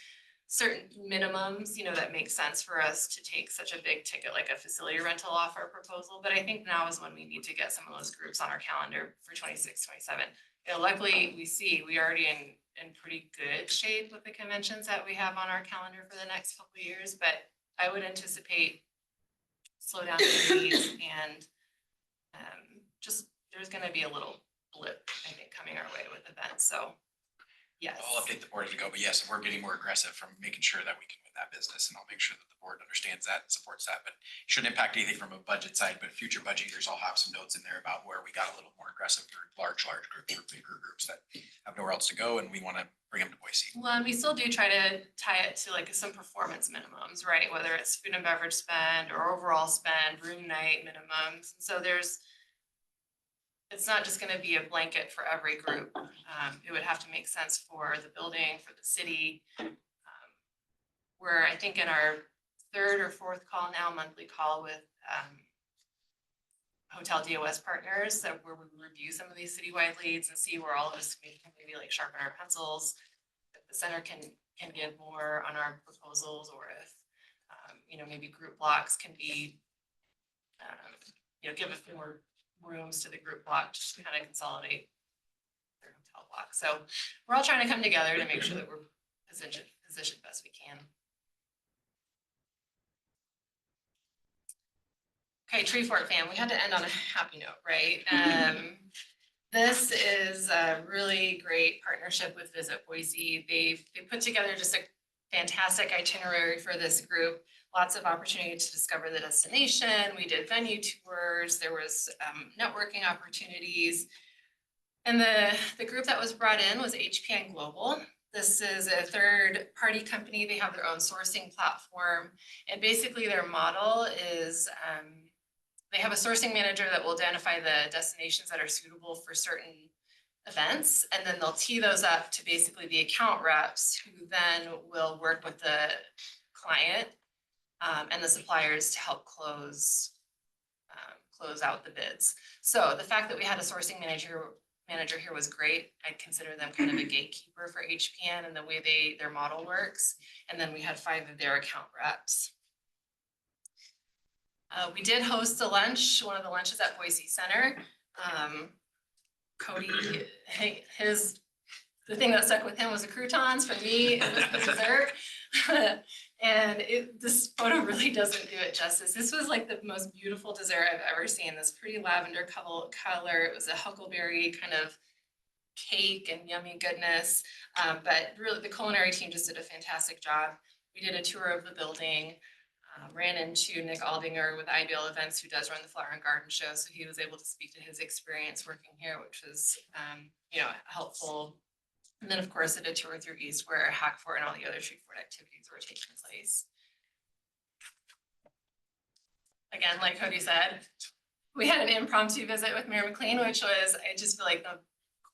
certain minimums, you know, that makes sense for us to take such a big ticket like a facility rental off our proposal. But I think now is when we need to get some of those groups on our calendar for 26, 27. You know, luckily we already in pretty good shape with the conventions that we have on our calendar for the next couple of years, but I would anticipate slow down in needs and just there's going to be a little blip, I think, coming our way with events. So yes. I'll update the board as we go, but yes, we're getting more aggressive from making sure that we can win that business, and I'll make sure that the board understands that and supports that, but it shouldn't impact anything from a budget side, but future budget years, I'll have some notes in there about where we got a little more aggressive for large groups or bigger groups that have nowhere else to go, and we want to bring them to Boise. Well, and we still do try to tie it to like some performance minimums, right? Whether it's food and beverage spend or overall spend, room night minimums. So it's not just going to be a blanket for every group. It would have to make sense for the building, for the city. We're, I think, in our 3rd or 4th call now, monthly call with Hotel DOS partners, that where we review some of these citywide leads and see where all of us can maybe like sharpen our pencils. If the center can give more on our proposals, or if you know, maybe group blocks can be you know, give a few more rooms to the group block just to kind of consolidate their hotel block. So we're all trying to come together to make sure that we're positioned best we can. Okay, Treefort fam, we had to end on a happy note, right? This is a really great partnership with Visit Boise. They put together just a fantastic itinerary for this group. Lots of opportunity to discover the destination. We did venue tours. There was networking opportunities. And the group that was brought in was HPN Global. This is a third-party company. They have their own sourcing platform. And basically their model is, they have a sourcing manager that will identify the destinations that are suitable for certain events. And then they'll tee those up to basically the account reps who then will work with the client and the suppliers to help close out the bids. So the fact that we had a sourcing manager here was great. I'd consider them kind of a gatekeeper for HPN and the way their model works. And then we had 5 of their account reps. We did host a lunch, one of the lunches at Boise Center. Cody, the thing that stuck with him was the croutons. For me, it was the dessert. And this photo really doesn't do it justice. This was like the most beautiful dessert I've ever seen. This pretty lavender color. It was a huckleberry kind of cake and yummy goodness. But really the culinary team just did a fantastic job. We did a tour of the building, ran into Nick Aldinger with IBL Events, who does run the Flower and Garden Show. So he was able to speak to his experience working here, which was, helpful. And then, of course, I did a tour through East where Hackford and all the other Shreveport activities were taking place. Again, like Cody said, we had an impromptu visit with Mayor McLean, which was, I just feel like the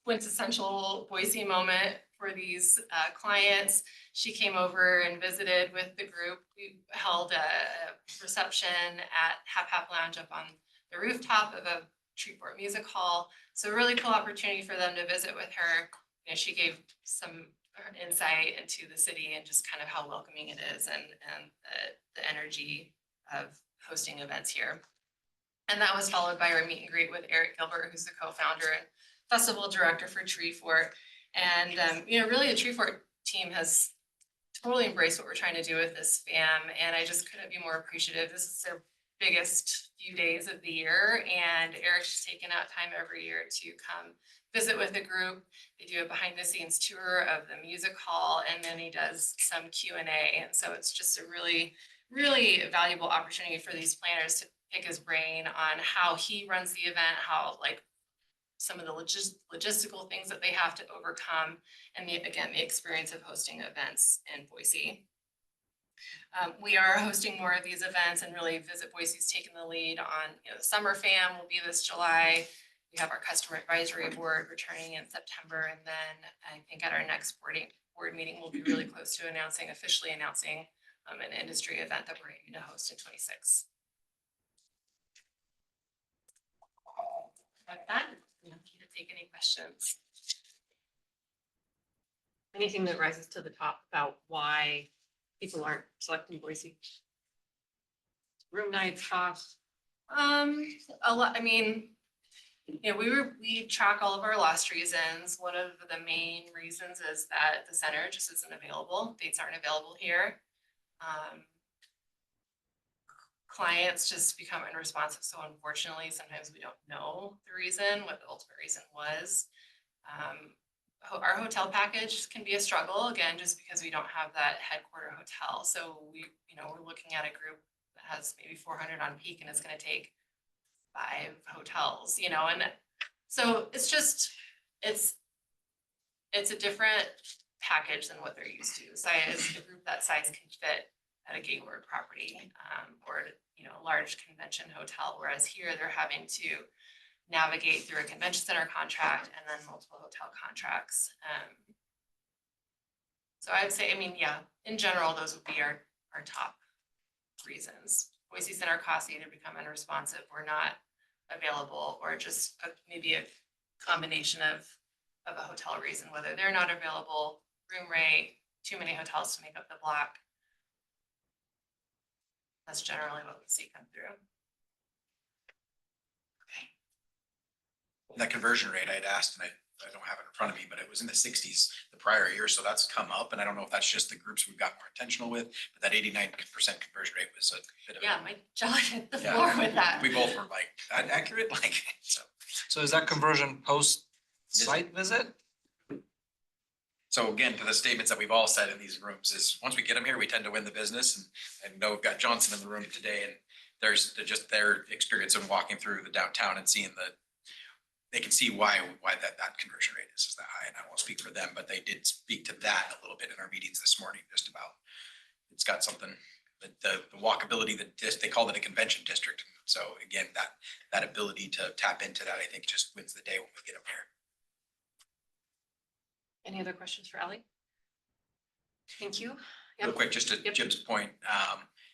quintessential Boise moment for these clients. She came over and visited with the group. We held a reception at Hap Hap Lounge up on the rooftop of a Shreveport Music Hall. So a really cool opportunity for them to visit with her. She gave some insight into the city and just kind of how welcoming it is and the energy of hosting events here. And that was followed by our meet and greet with Eric Gilbert, who's the co-founder and festival director for Treefort. And, really the Treefort team has totally embraced what we're trying to do with this FAM. And I just couldn't be more appreciative. This is their biggest few days of the year. And Eric's taken out time every year to come visit with the group. They do a behind the scenes tour of the music hall, and then he does some Q&A. And so it's just a really, really valuable opportunity for these planners to pick his brain on how he runs the event, how some of the logistical things that they have to overcome, and the experience of hosting events in Boise. We are hosting more of these events, and really Visit Boise's taken the lead on, the Summer FAM will be this July. We have our customer advisory board returning in September, and then I think at our next board meeting, we'll be really close to officially announcing an industry event that we're aiming to host in 26. Like that, I'm happy to take any questions. Anything that rises to the top about why people aren't selecting Boise? Room nights, cost? A lot, we track all of our lost reasons. One of the main reasons is that the center just isn't available. Dates aren't available here. Clients just become unresponsive. So unfortunately, sometimes we don't know the reason, what the ultimate reason was. Our hotel package can be a struggle, again, just because we don't have that headquarter hotel. So we're looking at a group that has maybe 400 on peak, and it's going to take 5 hotels, and so it's a different package than what they're used to. Size, a group that size can fit at a Gaylord property, or a large convention hotel, whereas here they're having to navigate through a convention center contract and then multiple hotel contracts. So I'd say, in general, those would be our top reasons. Boise Center costs either become unresponsive or not available, or just maybe a combination of a hotel reason, whether they're not available, room rate, too many hotels to make up the block. That's generally what we see come through. That conversion rate I'd asked, and I don't have it in front of me, but it was in the 60s the prior year. So that's come up. And I don't know if that's just the groups we've got more intentional with, but that 89% conversion rate was a bit of my jaw hit the floor with that. We both were like, that accurate? So is that conversion post site visit? So again, to the statements that we've all said in these rooms is once we get them here, we tend to win the business. And I know we've got Johnson in the room today, and there's just their experience of walking through the downtown and seeing they can see why that conversion rate is that high. And I won't speak for them, but they did speak to that a little bit in our meetings this morning, just about, it's got something, the walkability, they called it a convention district. So again, that ability to tap into that, I think just wins the day when we get up there. Any other questions for Ally? Thank you. Real Yep. quick, just to Yep. Jim's point,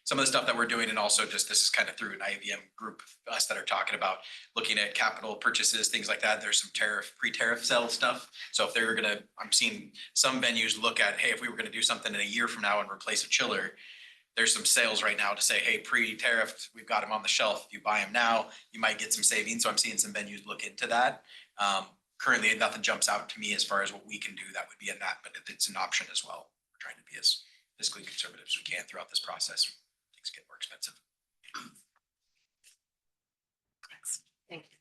some of the stuff that we're doing, and also just this is kind of through an IVM group, us that are talking about looking at capital purchases, things like that. There's some pre-tariff sale stuff. So if they were gonna, I'm seeing some venues look at, hey, if we were gonna do something in a year from now and replace a chiller, there's some sales right now to say, hey, pre-tariffed, we've got them on the shelf. If you buy them now, you might get some savings. So I'm seeing some venues look into that. Currently, nothing jumps out to me as far as what we can do that would be in that, but it's an option as well. We're trying to be as fiscally conservative as we can throughout this process. Things get more expensive. Thank you.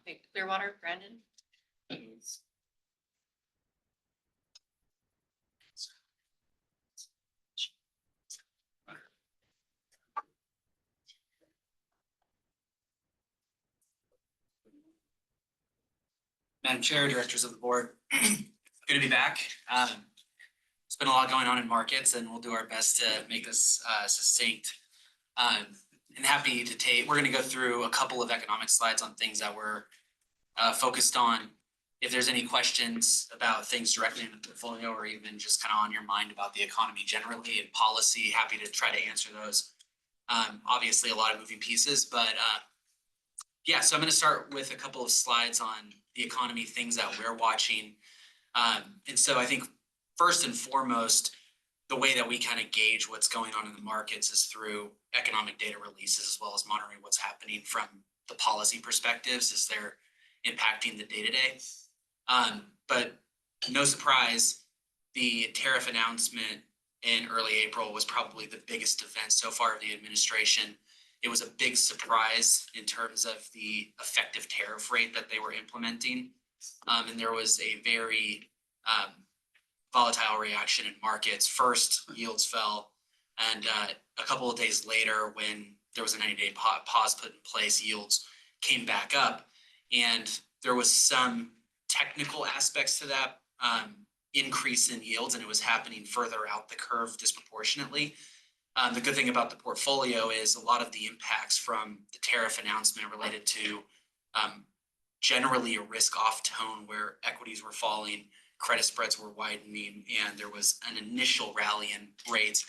Okay, Clearwater, Brandon? Madam Chair, Directors of the Board, good to be back. There's been a lot going on in markets and we'll do our best to make this succinct. And happy to we're gonna go through a couple of economic slides on things that we're focused on. If there's any questions about things directly in the portfolio or even just kind of on your mind about the economy generally and policy, happy to try to answer those. Obviously a lot of moving pieces, but yeah, so I'm gonna start with a couple of slides on the economy, things that we're watching. And so I think first and foremost, the way that we kind of gauge what's going on in the markets is through economic data releases, as well as monitoring what's happening from the policy perspectives as they're impacting the day-to-day. But no surprise, the tariff announcement in early April was probably the biggest event so far of the administration. It was a big surprise in terms of the effective tariff rate that they were implementing. And there was a very volatile reaction in markets. First, yields fell, and a couple of days later, when there was a 90-day pause put in place, yields came back up. And there was some technical aspects to that increase in yields, and it was happening further out the curve disproportionately. The good thing about the portfolio is a lot of the impacts from the tariff announcement related to generally a risk-off tone where equities were falling, credit spreads were widening, and there was an initial rally in rates.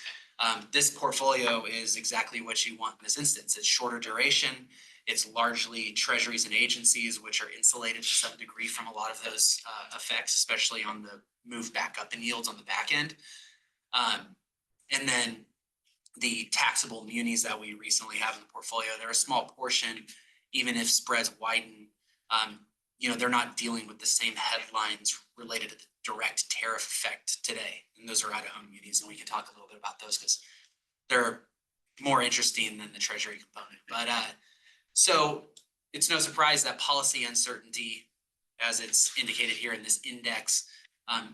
This portfolio is exactly what you want in this instance. It's shorter duration. It's largely treasuries and agencies, which are insulated to some degree from a lot of those effects, especially on the move back up in yields on the back end. And then the taxable munis that we recently have in the portfolio, they're a small portion, even if spreads widen, they're not dealing with the same headlines related to the direct tariff effect today. And those are Idaho munis, and we can talk a little bit about those because they're more interesting than the treasury component. But so it's no surprise that policy uncertainty, as it's indicated here in this index,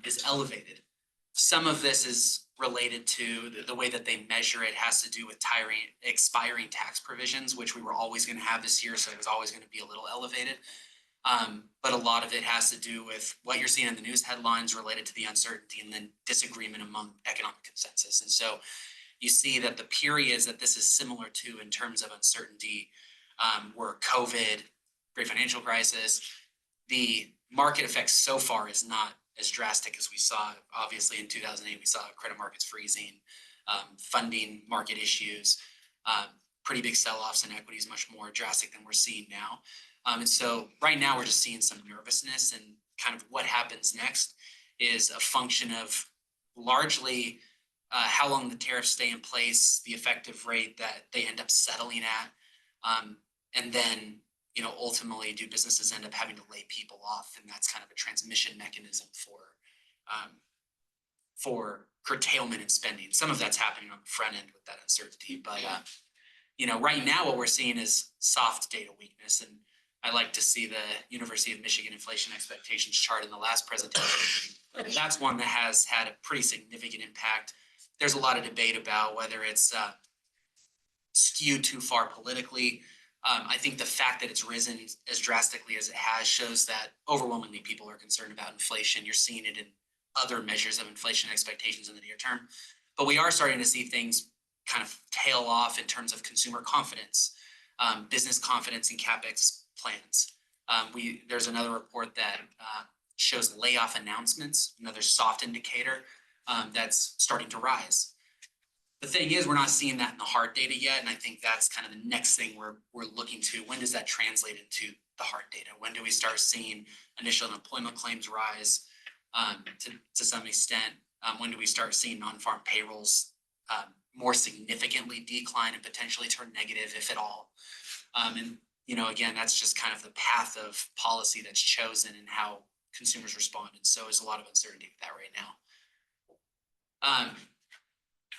is elevated. Some of this is related to the way that they measure it has to do with expiring tax provisions, which we were always going to have this year, so it was always going to be a little elevated. But a lot of it has to do with what you're seeing in the news headlines related to the uncertainty and then disagreement among economic consensus. And so you see that the periods that this is similar to in terms of uncertainty were COVID, great financial crisis. The market effect so far is not as drastic as we saw. Obviously in 2008, we saw credit markets freezing, funding market issues, pretty big sell-offs in equities, much more drastic than we're seeing now. And so right now we're just seeing some nervousness, and kind of what happens next is a function of largely how long the tariffs stay in place, the effective rate that they end up settling at, and then ultimately do businesses end up having to lay people off, and that's kind of a transmission mechanism for curtailment and spending. Some of that's happening on the front end with that uncertainty, but right now what we're seeing is soft data weakness, and I like to see the University of Michigan inflation expectations chart in the last presentation. That's one that has had a pretty significant impact. There's a lot of debate about whether it's skewed too far politically. I think the fact that it's risen as drastically as it has shows that overwhelmingly people are concerned about inflation. You're seeing it in other measures of inflation expectations in the near term. But we are starting to see things kind of tail off in terms of consumer confidence, business confidence and CapEx plans. There's another report that shows layoff announcements, another soft indicator that's starting to rise. The thing is, we're not seeing that in the hard data yet, and I think that's kind of the next thing we're looking to. When does that translate into the hard data? When do we start seeing initial unemployment claims rise to some extent? When do we start seeing non-farm payrolls more significantly decline and potentially turn negative, if at all? And again, that's just kind of the path of policy that's chosen and how consumers respond. And so there's a lot of uncertainty with that right now.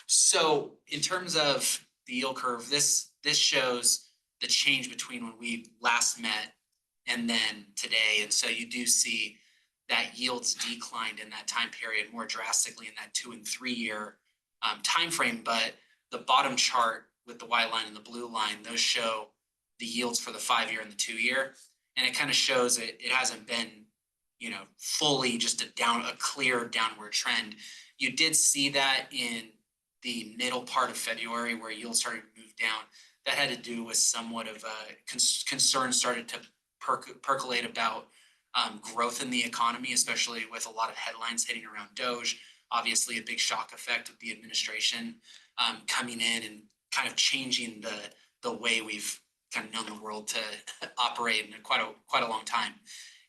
So in terms of the yield curve, this shows the change between when we last met and then today. And so you do see that yields declined in that time period more drastically in that 2 and 3 year timeframe. But the bottom chart with the white line and the blue line, those show the yields for the 5 year and the 2 year. And it kind of shows it hasn't been, fully just a clear downward trend. You did see that in the middle part of February where yields started to move down. That had to do with somewhat of a concern started to percolate about growth in the economy, especially with a lot of headlines hitting around DOGE. Obviously, a big shock effect with the administration coming in and kind of changing the way we've kind of known the world to operate in quite a long time.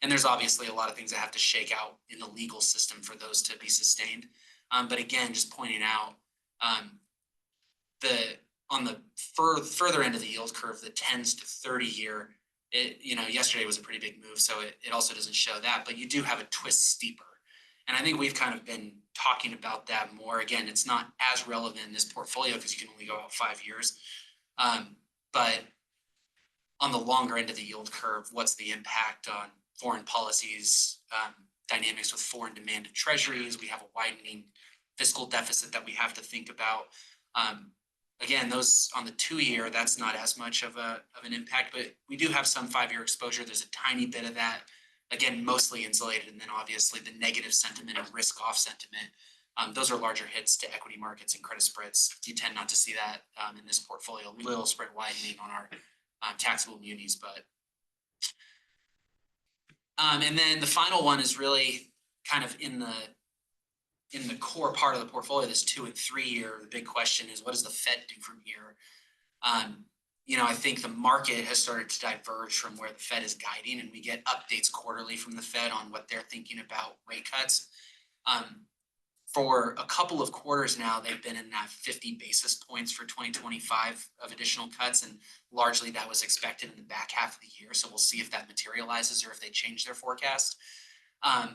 And there's obviously a lot of things that have to shake out in the legal system for those to be sustained. But again, just pointing out on the further end of the yield curve, the 10s to 30 year, yesterday was a pretty big move, so it also doesn't show that, but you do have a twist steeper. And I think we've kind of been talking about that more. Again, it's not as relevant in this portfolio because you can only go out 5 years. But on the longer end of the yield curve, what's the impact on foreign policies, dynamics with foreign demanded treasuries? We have a widening fiscal deficit that we have to think about. Again, those on the 2 year, that's not as much of an impact, but we do have some 5 year exposure. There's a tiny bit of that, again, mostly insulated. And then obviously the negative sentiment and risk off sentiment. Those are larger hits to equity markets and credit spreads. You tend not to see that in this portfolio. A little spread widening on our taxable munis, but. And then the final one is really kind of in the core part of the portfolio, this 2 and 3 year. The big question is, what does the Fed do from here? I think the market has started to diverge from where the Fed is guiding, and we get updates quarterly from the Fed on what they're thinking about rate cuts. For a couple of quarters now, they've been in that 50 basis points for 2025 of additional cuts, and largely that was expected in the back half of the year. So we'll see if that materializes or if they change their forecast.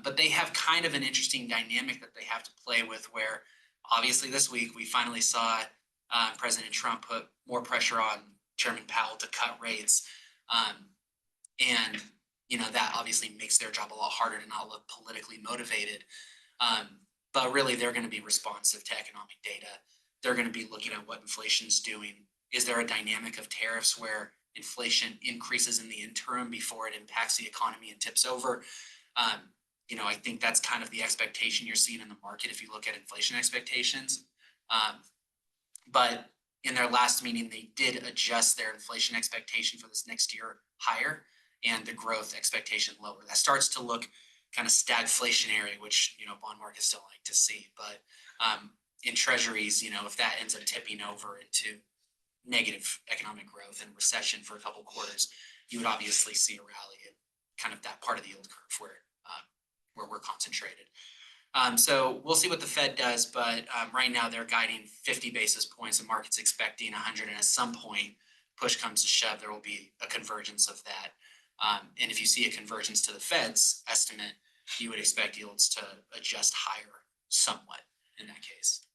But they have kind of an interesting dynamic that they have to play with, where obviously this week we finally saw President Trump put more pressure on Chairman Powell to cut rates. And that obviously makes their job a lot harder to not look politically motivated. But really, they're going to be responsive to economic data. They're going to be looking at what inflation's doing. Is there a dynamic of tariffs where inflation increases in the interim before it impacts the economy and tips over? I think that's kind of the expectation you're seeing in the market if you look at inflation expectations. But in their last meeting, they did adjust their inflation expectation for this next year higher and the growth expectation lower. That starts to look kind of stagflationary, which, bond markets don't like to see. But in treasuries, if that ends up tipping over into negative economic growth and recession for a couple quarters, you would obviously see a rally in kind of that part of the yield curve where we're concentrated. So we'll see what the Fed does, but right now they're guiding 50 basis points. The market's expecting 100, and at some point, push comes to shove, there will be a convergence of that. And if you see a convergence to the Fed's estimate, you would expect yields to adjust higher somewhat in that case.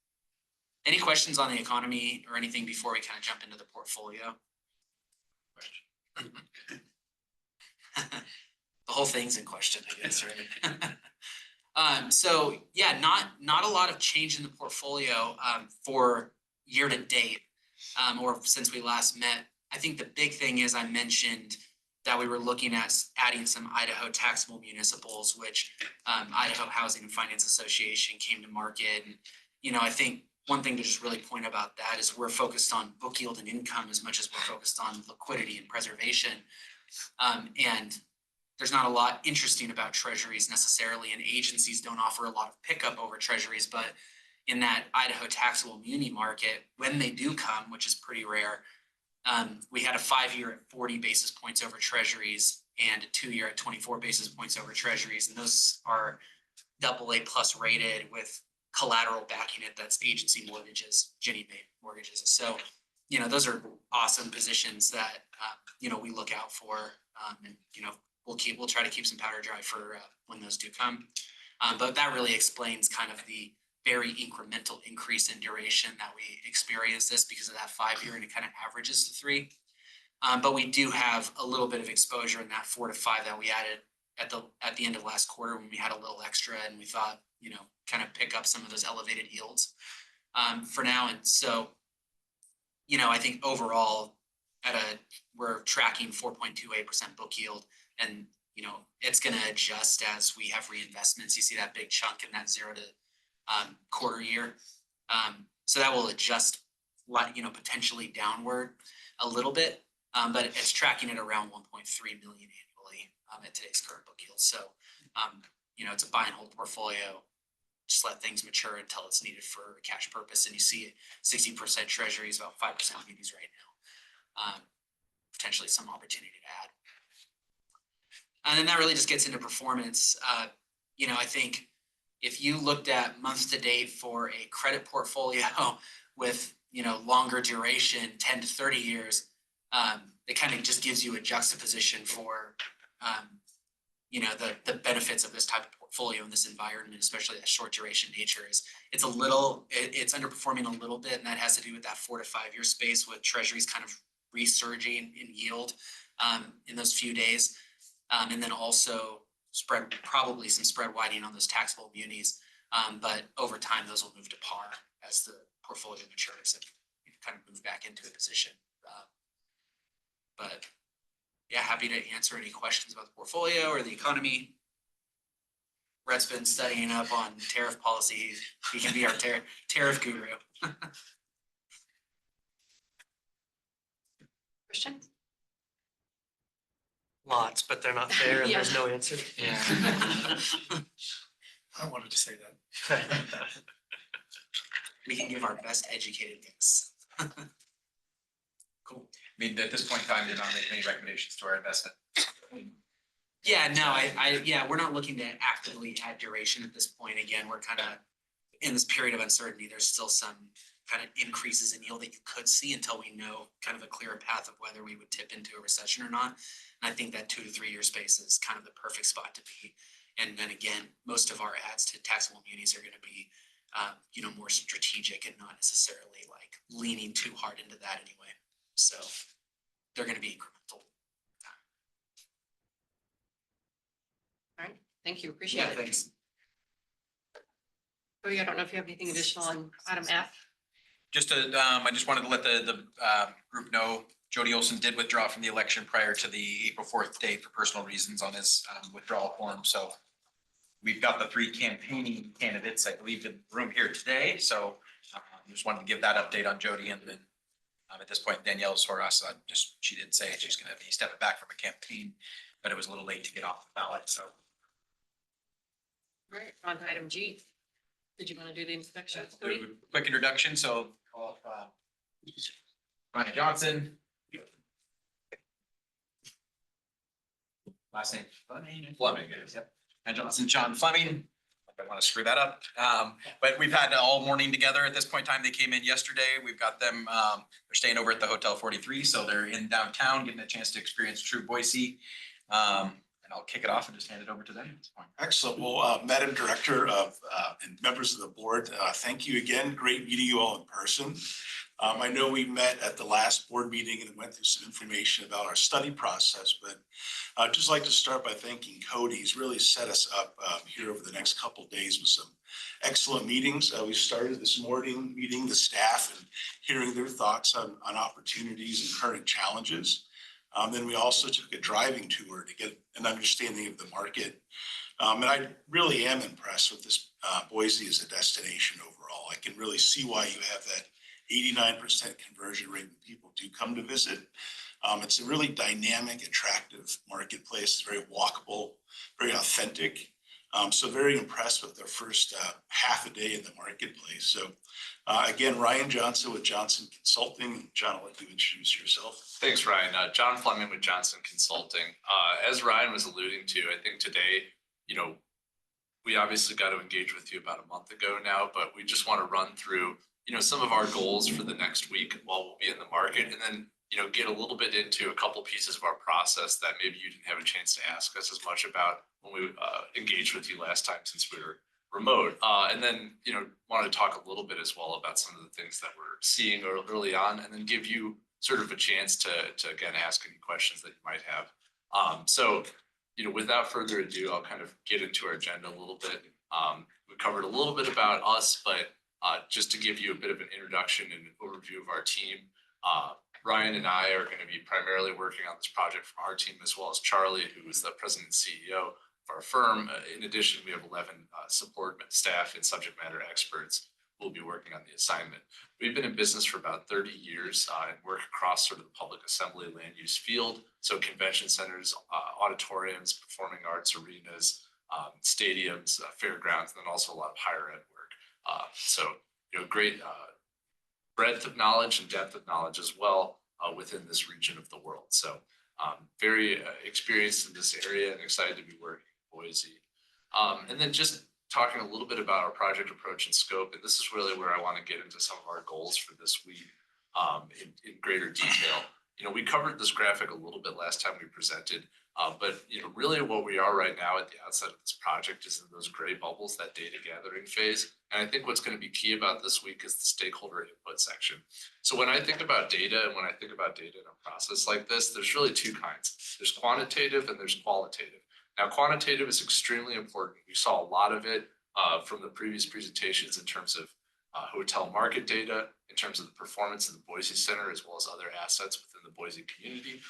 Any questions on the economy or anything before we kind of jump into the portfolio? The whole thing's in question, I guess, right? So yeah, not a lot of change in the portfolio for year to date, or since we last met I think the big thing is I mentioned that we were looking at adding some Idaho taxable municipals, which Idaho Housing and Finance Association came to market. And, you know, I think one thing to just really point about that is we're focused on book yield and income as much as we're focused on liquidity and preservation. And there's not a lot interesting about treasuries necessarily, and agencies don't offer a lot of pickup over treasuries, but in that Idaho taxable muni market, when they do come, which is pretty rare, we had a 5-year at 40 basis points over treasuries and a 2-year at 24 basis points over treasuries. And those are AA plus rated with collateral backing it. That's agency mortgages, Ginnie Mae mortgages. So, you know, those are awesome positions that, you know, we look out for. And, you know, we'll try to keep some powder dry for when those do come. But that really explains kind of the very incremental increase in duration that we experience this because of that 5-year, and it kind of averages to 3. But we do have a little bit of exposure in that 4 to 5 that we added at the end of last quarter when we had a little extra, and we thought, you know, kind of pick up some of those elevated yields for now. And so, you know, I think overall we're tracking 4.28% book yield, and, you know, it's going to adjust as we have reinvestments. You see that big chunk in that 0 to quarter year. So that will adjust, you know, potentially downward a little bit, but it's tracking at around 1.3 million annually at today's current book yield. So, you know, it's a buy and hold portfolio. Just let things mature until it's needed for a cash purpose. And you see 60% treasuries, about 5% munis right now. Potentially some opportunity to add. And then that really just gets into performance. You know, I think if you looked at month to date for a credit portfolio with, you know, longer duration, 10 to 30 years, it kind of just gives you a juxtaposition for, you know, the benefits of this type of portfolio in this environment, especially that short duration nature is it's underperforming a little bit. And that has to do with that 4 to 5 year space with treasuries kind of resurging in yield in those few days. And then also probably some spread widening on those taxable munis. But over time, those will move to par as the portfolio matures and kind of move back into a position. But yeah, happy to answer any questions about the portfolio or the economy. Brett's been studying up on tariff policy. He can be our tariff guru. Christian? Lots, but they're not fair and there's Yeah. no answer. Yeah. I wanted to say that. We can give our best educated guess. Cool. I mean, at this point in time, did not make any recommendations to our investment. Yeah, no, yeah, we're not looking to actively add duration at this point. Again, we're kind of in this period of uncertainty. There's still some kind of increases in yield that you could see until we know kind of a clearer path of whether we would tip into a recession or not. And I think that 2 to 3 year space is kind of the perfect spot to be. And then again, most of our adds to taxable munis are going to be, you know, more strategic and not necessarily like leaning too hard into that anyway. So they're going to be incremental. All right, thank you, appreciate Yeah, it. thanks. Cody, I don't know if you have anything additional on item F. Just I just wanted to let the group know, Jody Olson did withdraw from the election prior to the April 4th date for personal reasons on his withdrawal form. So we've got the 3 campaigning candidates, I believe, in the room here today. So just wanted to give that update on Jody, and then at this point, Danielle Soros, she did say she's going to be stepping back from a campaign, but it was a little late to get off the ballot. So. All right, on to item G. Did you want to do the inspection? Do a quick introduction, so call up Ryan Johnson. Last name Fleming. Yep. And Johnson, John Fleming. I don't want to screw that up. But we've had all morning together at this point in time. They came in yesterday. We've got them, they're staying over at the Hotel 43. So they're in downtown, getting a chance to experience true Boise. And I'll kick it off and just hand it over to them at this point. Excellent. Well, Madam Director and members of the board, thank you again. Great meeting you all in person. I know we met at the last board meeting and went through some information about our study process, but I'd just like to start by thanking Cody. He's really set us up here over the next couple of days with some excellent meetings. We started this morning meeting the staff and hearing their thoughts on opportunities and current challenges. Then we also took a driving tour to get an understanding of the market. And I really am impressed with this Boise as a destination overall. I can really see why you have that 89% conversion rate when people do come to visit. It's a really dynamic, attractive marketplace. It's very walkable, very authentic. So very impressed with their first half a day in the marketplace. So again, Ryan Johnson with Johnson Consulting. John, I'll let you introduce yourself. Thanks, Ryan. John Fleming with Johnson Consulting. As Ryan was alluding to, I think today, we obviously got to engage with you about a month ago now, but we just want to run through, some of our goals for the next week while we'll be in the market, and then, get a little bit into a couple pieces of our process that maybe you didn't have a chance to ask us as much about when we engaged with you last time since we were remote. And then, wanted to talk a little bit as well about some of the things that we're seeing early on, and then give you sort of a chance to again, ask any questions that you might have. So, without further ado, I'll kind of get into our agenda a little bit. We covered a little bit about us, but just to give you a bit of an introduction and an overview of our team, Ryan and I are going to be primarily working on this project from our team, as well as Charlie, who is the president and CEO of our firm. In addition, we have 11 support staff and subject matter experts who will be working on the assignment. We've been in business for about 30 years and work across sort of the public assembly land use field. So convention centers, auditoriums, performing arts arenas, stadiums, fairgrounds, and then also a lot of higher ed work. So great breadth of knowledge and depth of knowledge as well within this region of the world. So very experienced in this area and excited to be working in Boise. And then just talking a little bit about our project approach and scope. And this is really where I want to get into some of our goals for this week in greater detail. We covered this graphic a little bit last time we presented, but really what we are right now at the outset of this project is in those gray bubbles, that data gathering phase. And I think what's going to be key about this week is the stakeholder input section. So when I think about data and when I think about data in a process like this, there's really two kinds. There's quantitative and there's qualitative. Now, quantitative is extremely important. We saw a lot of it from the previous presentations in terms of hotel market data, in terms of the performance of the Boise Center, as well as other assets within the Boise community,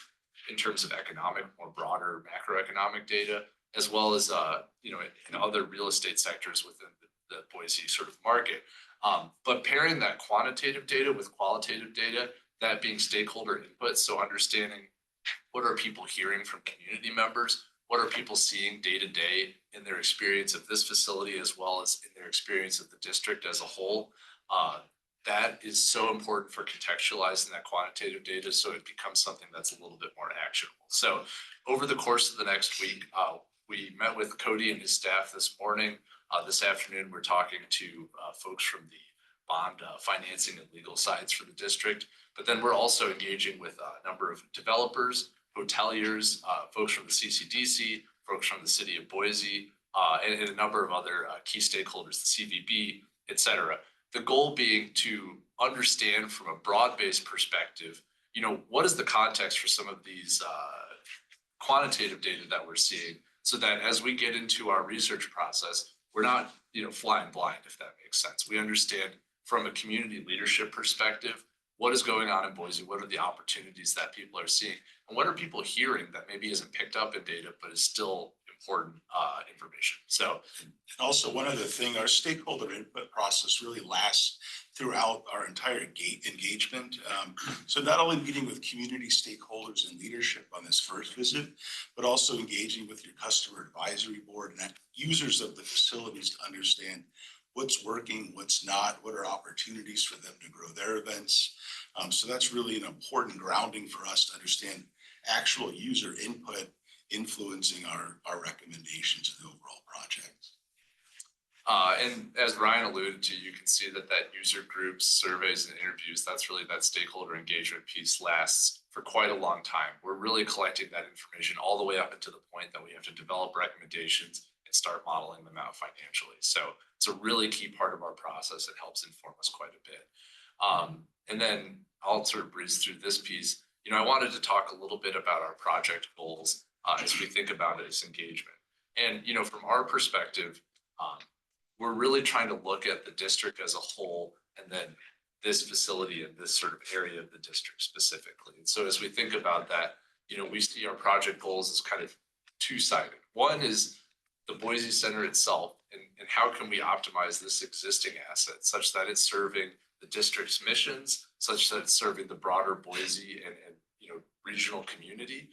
in terms of economic, more broader macroeconomic data, as well as in other real estate sectors within the Boise sort of market. But pairing that quantitative data with qualitative data, that being stakeholder input, so understanding what are people hearing from community members, what are people seeing day to day in their experience of this facility, as well as in their experience of the district as a whole. That is so important for contextualizing that quantitative data so it becomes something that's a little bit more actionable. So over the course of the next week, we met with Cody and his staff this morning. This afternoon, we're talking to folks from the bond financing and legal sides for the district. But then we're also engaging with a number of developers, hoteliers, folks from the CCDC, folks from the city of Boise, and a number of other key stakeholders, the CVB, et cetera. The goal being to understand from a broad-based perspective, what is the context for some of these quantitative data that we're seeing, so that as we get into our research process, we're not, flying blind, if that makes sense. We understand from a community leadership perspective, what is going on in Boise? What are the opportunities that people are seeing? And what are people hearing that maybe isn't picked up in data, but is still important information? So, And also one other thing, our stakeholder input process really lasts throughout our entire engagement. So not only meeting with community stakeholders and leadership on this first visit, but also engaging with your customer advisory board and users of the facilities to understand what's working, what's not, what are opportunities for them to grow their events. So that's really an important grounding for us to understand actual user input influencing our recommendations of the overall project. And as Ryan alluded to, you can see that user groups, surveys and interviews, that's really that stakeholder engagement piece lasts for quite a long time. We're really collecting that information all the way up until the point that we have to develop recommendations and start modeling them out financially. So it's a really key part of our process. It helps inform us quite a bit. And then I'll sort of breeze through this piece. I wanted to talk a little bit about our project goals as we think about it as engagement. And, from our perspective, we're really trying to look at the district as a whole and then this facility in this sort of area of the district specifically. And so as we think about that, we see our project goals as kind of two-sided. One is the Boise Center itself and how can we optimize this existing asset such that it's serving the district's missions, such that it's serving the broader Boise and regional community.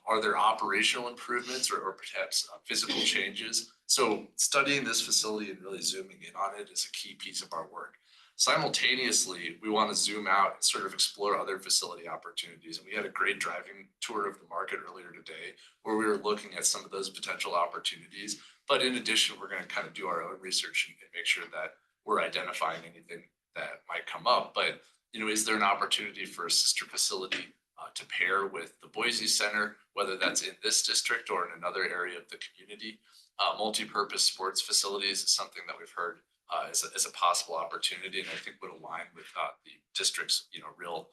Are there operational improvements or perhaps physical changes? So studying this facility and really zooming in on it is a key piece of our work. Simultaneously, we want to zoom out and sort of explore other facility opportunities. And we had a great driving tour of the market earlier today where we were looking at some of those potential opportunities. But in addition, we're going to kind of do our own research and make sure that we're identifying anything that might come up. But, is there an opportunity for a sister facility to pair with the Boise Center, whether that's in this district or in another area of the community? Multi-purpose sports facilities is something that we've heard as a possible opportunity, and I think would align with the district's real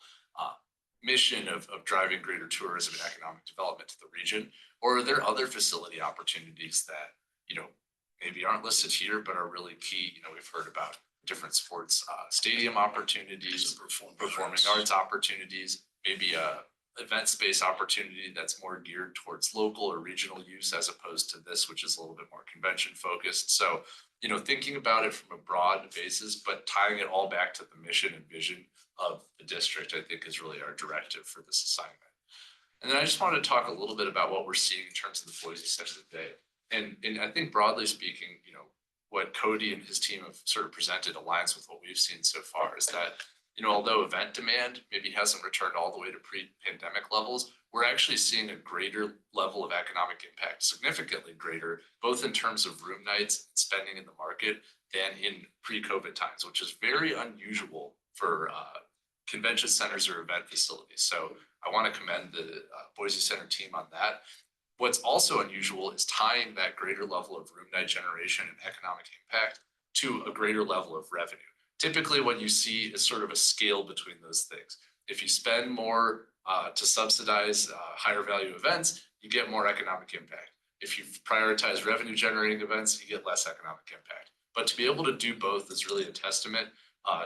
mission of driving greater tourism and economic development to the region. Or are there other facility opportunities that maybe aren't listed here but are really key? We've heard about different sports stadium opportunities, performing arts opportunities, maybe a event space opportunity that's more geared towards local or regional use as opposed to this, which is a little bit more convention focused. So, thinking about it from a broad basis, but tying it all back to the mission and vision of the district, I think is really our directive for this assignment. And then I just wanted to talk a little bit about what we're seeing in terms of the Boise Center today. And I think broadly speaking, what Cody and his team have sort of presented aligns with what we've seen so far is that although event demand maybe hasn't returned all the way to pre-pandemic levels, we're actually seeing a greater level of economic impact, significantly greater, both in terms of room nights and spending in the market than in pre-COVID times, which is very unusual for convention centers or event facilities. So I want to commend the Boise Center team on that. What's also unusual is tying that greater level of room night generation and economic impact to a greater level of revenue. Typically what you see is sort of a scale between those things. If you spend more to subsidize higher value events, you get more economic impact. If you prioritize revenue generating events, you get less economic impact. But to be able to do both is really a testament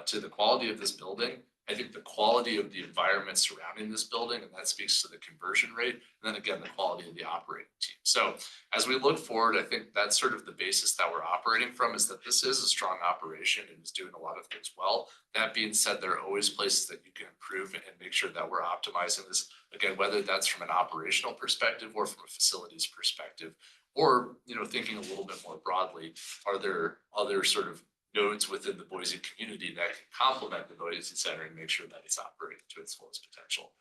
to the quality of this building. I think the quality of the environment surrounding this building, and that speaks to the conversion rate, and then again, the quality of the operating team. So as we look forward, I think that's sort of the basis that we're operating from, is that this is a strong operation and is doing a lot of things well. That being said, there are always places that you can improve and make sure that we're optimizing this, again, whether that's from an operational perspective or from a facilities perspective, or, thinking a little bit more broadly, are there other sort of nodes within the Boise community that can complement the Boise Center and make sure that it's operating to its fullest potential.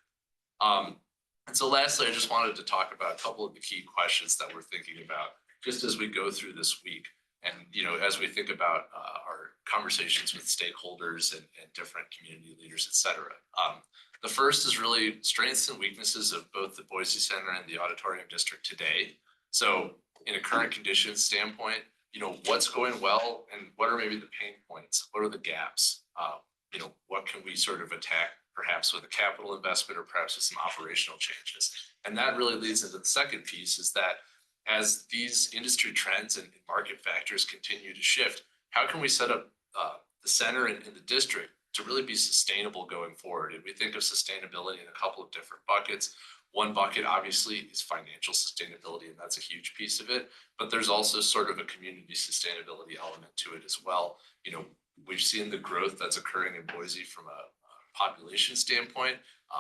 And so lastly, I just wanted to talk about a couple of the key questions that we're thinking about just as we go through this week. And, as we think about our conversations with stakeholders and different community leaders, et cetera. The first is really strengths and weaknesses of both the Boise Center and the auditorium district today. So in a current conditions standpoint, what's going well and what are maybe the pain points? What are the gaps? What can we sort of attack perhaps with a capital investment or perhaps with some operational changes? And that really leads into the second piece, is that as these industry trends and market factors continue to shift, how can we set up the center and the district to really be sustainable going forward? And we think of sustainability in a couple of different buckets. One bucket obviously is financial sustainability, and that's a huge piece of it. But there's also sort of a community sustainability element to it as well. We've seen the growth that's occurring in Boise from a population standpoint,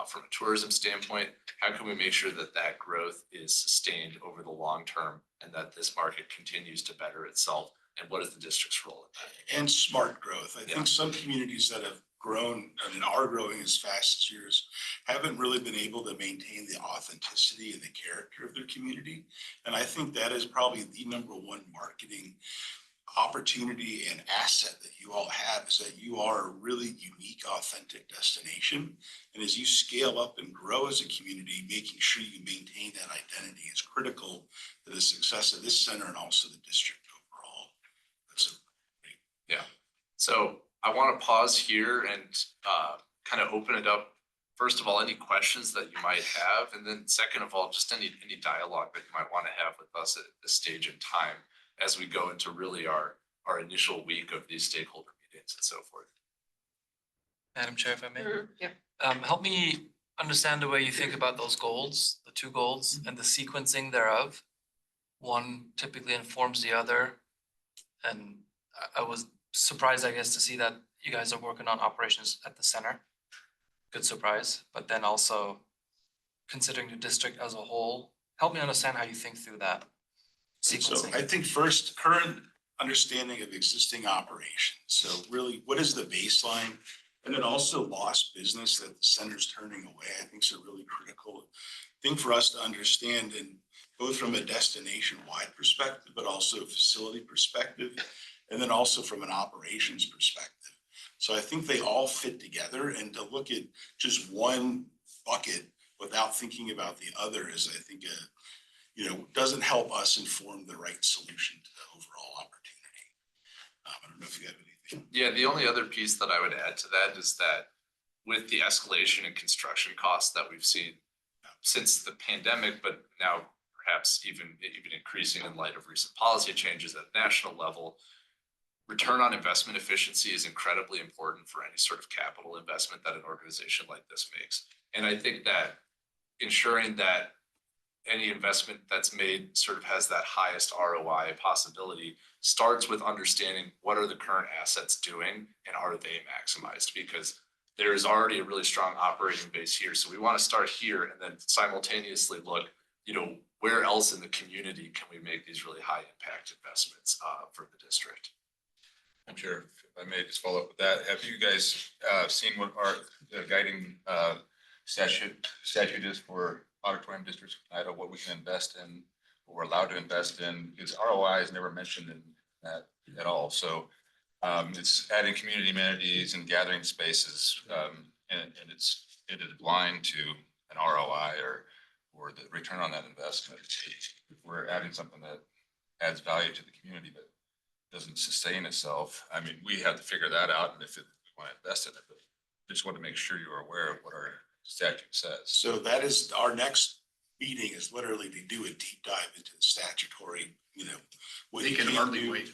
from a tourism standpoint. How can we make sure that that growth is sustained over the long term and that this market continues to better itself? And what is the district's role in that? And smart growth. I think some communities that have grown and are growing as fast as yours haven't really been able to maintain the authenticity and the character of their community. And I think that is probably the number one marketing opportunity and asset that you all have is that you are a really unique, authentic destination. And as you scale up and grow as a community, making sure you maintain that identity is critical to the success of this center and also the district overall. That's a So I want to pause here and kind of open it up. First of all, any questions that you might have, and then second of all, just any dialogue that you might want to have with us at this stage in time as we go into really our initial week of these stakeholder meetings and so forth. Madam Chair, if I may. Yeah. Help me understand the way you think about those goals, the two goals and the sequencing thereof. One typically informs the other. And I was surprised, I guess, to see that you guys are working on operations at the center. Good surprise, but then also considering the district as a whole, help me understand how you think through that So sequencing. I think first, current understanding of existing operations. So really, what is the baseline? And then also lost business that the center's turning away, I think is a really critical thing for us to understand, and both from a destination-wide perspective, but also a facility perspective, and then also from an operations perspective. So I think they all fit together, and to look at just one bucket without thinking about the other is, I think, doesn't help us inform the right solution to the overall opportunity. I don't know if you have anything. Yeah, the only other piece that I would add to that is that with the escalation in construction costs that we've seen since the pandemic, but now perhaps even increasing in light of recent policy changes at national level, return on investment efficiency is incredibly important for any sort of capital investment that an organization like this makes. And I think that ensuring that any investment that's made sort of has that highest ROI possibility starts with understanding what are the current assets doing and are they maximized, because there is already a really strong operating base here. So we want to start here and then simultaneously look, where else in the community can we make these really high impact investments for the district? I'm sure, if I may just follow up with that, have you guys seen what our guiding statute is for auditorium districts? I know what we can invest in, what we're allowed to invest in, because ROI is never mentioned in that at all. So it's adding community amenities and gathering spaces, and it is blind to an ROI or the return on that investment. If we're adding something that adds value to the community but doesn't sustain itself, I mean, we have to figure that out, and if we want to invest in it, but I just want to make sure you're aware of what our statute says. So that is our next meeting, is literally to do a deep dive into the statutory, what you can hardly wait.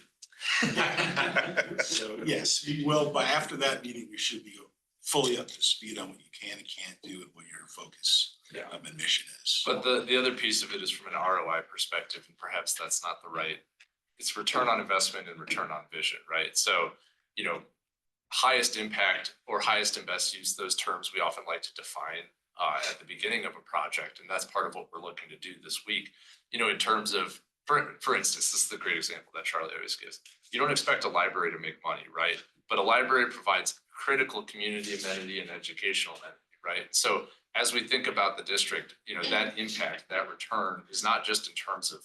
So yes, we will, but after that meeting, we should be fully up to speed on what you can and can't do and what your focus and mission is. But the other piece of it is from an ROI perspective, and perhaps that's not the right, it's return on investment and return on vision, right? So, highest impact or highest and best use, those terms we often like to define at the beginning of a project. And that's part of what we're looking to do this week, in terms of, for instance, this is the great example that Charlie always gives. You don't expect a library to make money, right? But a library provides critical community amenity and educational amenity, right? So as we think about the district, that impact, that return is not just in terms of,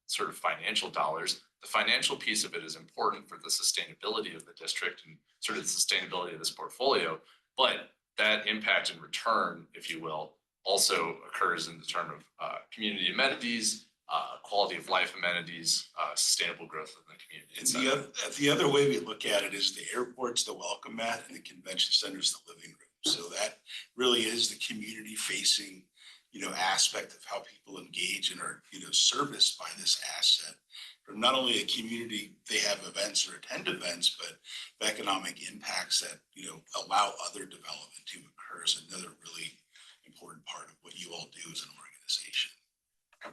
sort of financial dollars. The financial piece of it is important for the sustainability of the district and sort of the sustainability of this portfolio. But that impact and return, if you will, also occurs in the term of community amenities, quality of life amenities, sustainable growth in the community. And the other way we look at it is the airport's the welcome mat and the convention center's the living room. So that really is the community facing, aspect of how people engage and are, serviced by this asset. From not only a community, they have events or attend events, but the economic impacts that, allow other development to occur is another really important part of what you all do as an organization.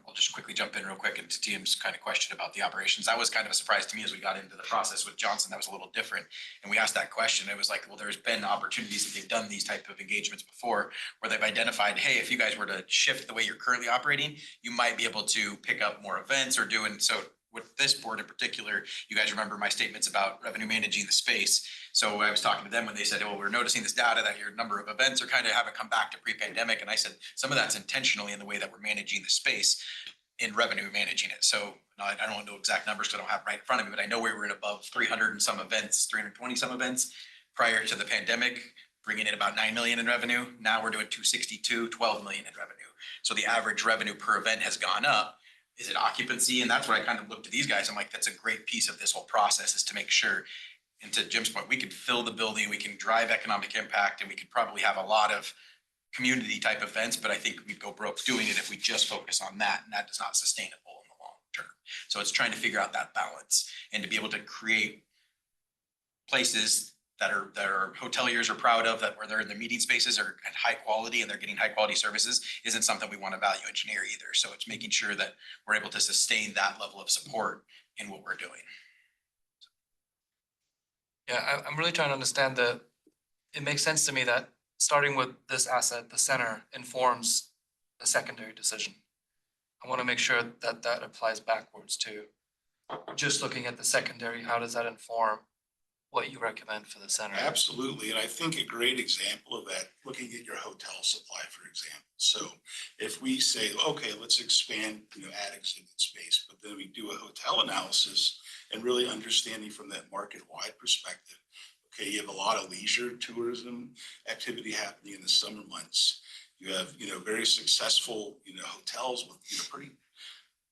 I'll just quickly jump in real quick into Tim's kind of question about the operations. That was kind of a surprise to me as we got into the process with Johnson. That was a little different. And we asked that question. It was like, well, there's been opportunities that they've done these type of engagements before where they've identified, hey, if you guys were to shift the way you're currently operating, you might be able to pick up more events or do. And so with this board in particular, you guys remember my statements about revenue managing the space. So I was talking to them when they said, well, we're noticing this data that your number of events are kind of haven't come back to pre-pandemic. And I said, some of that's intentionally in the way that we're managing the space. in revenue managing it. So I don't know exact numbers, because I don't have it right in front of me, but I know we were at above 300 and some events, 320 some events prior to the pandemic, bringing in about 9 million in revenue. Now we're doing 262, 12 million in revenue. So the average revenue per event has gone up. Is it occupancy? And that's what I kind of looked at these guys. I'm like, that's a great piece of this whole process, is to make sure, and to Jim's point, we can fill the building, we can drive economic impact, and we could probably have a lot of community type events, but I think we'd go broke doing it if we just focus on that, and that is not sustainable in the long term. So it's trying to figure out that balance and to be able to create places that are hoteliers are proud of, that where they're in the meeting spaces are at high quality and they're getting high quality services, isn't something we want to value engineer either. So it's making sure that we're able to sustain that level of support in what we're doing. Yeah, I'm really trying to understand that it makes sense to me that starting with this asset, the center, informs the secondary decision. I want to make sure that that applies backwards too. Just looking at the secondary, how does that inform what you recommend for the center? Absolutely, and I think a great example of that, looking at your hotel supply, for example. So if we say, okay, let's expand, add exhibit space, but then we do a hotel analysis and really understanding from that market-wide perspective. Okay, you have a lot of leisure tourism activity happening in the summer months. You have, very successful, hotels with,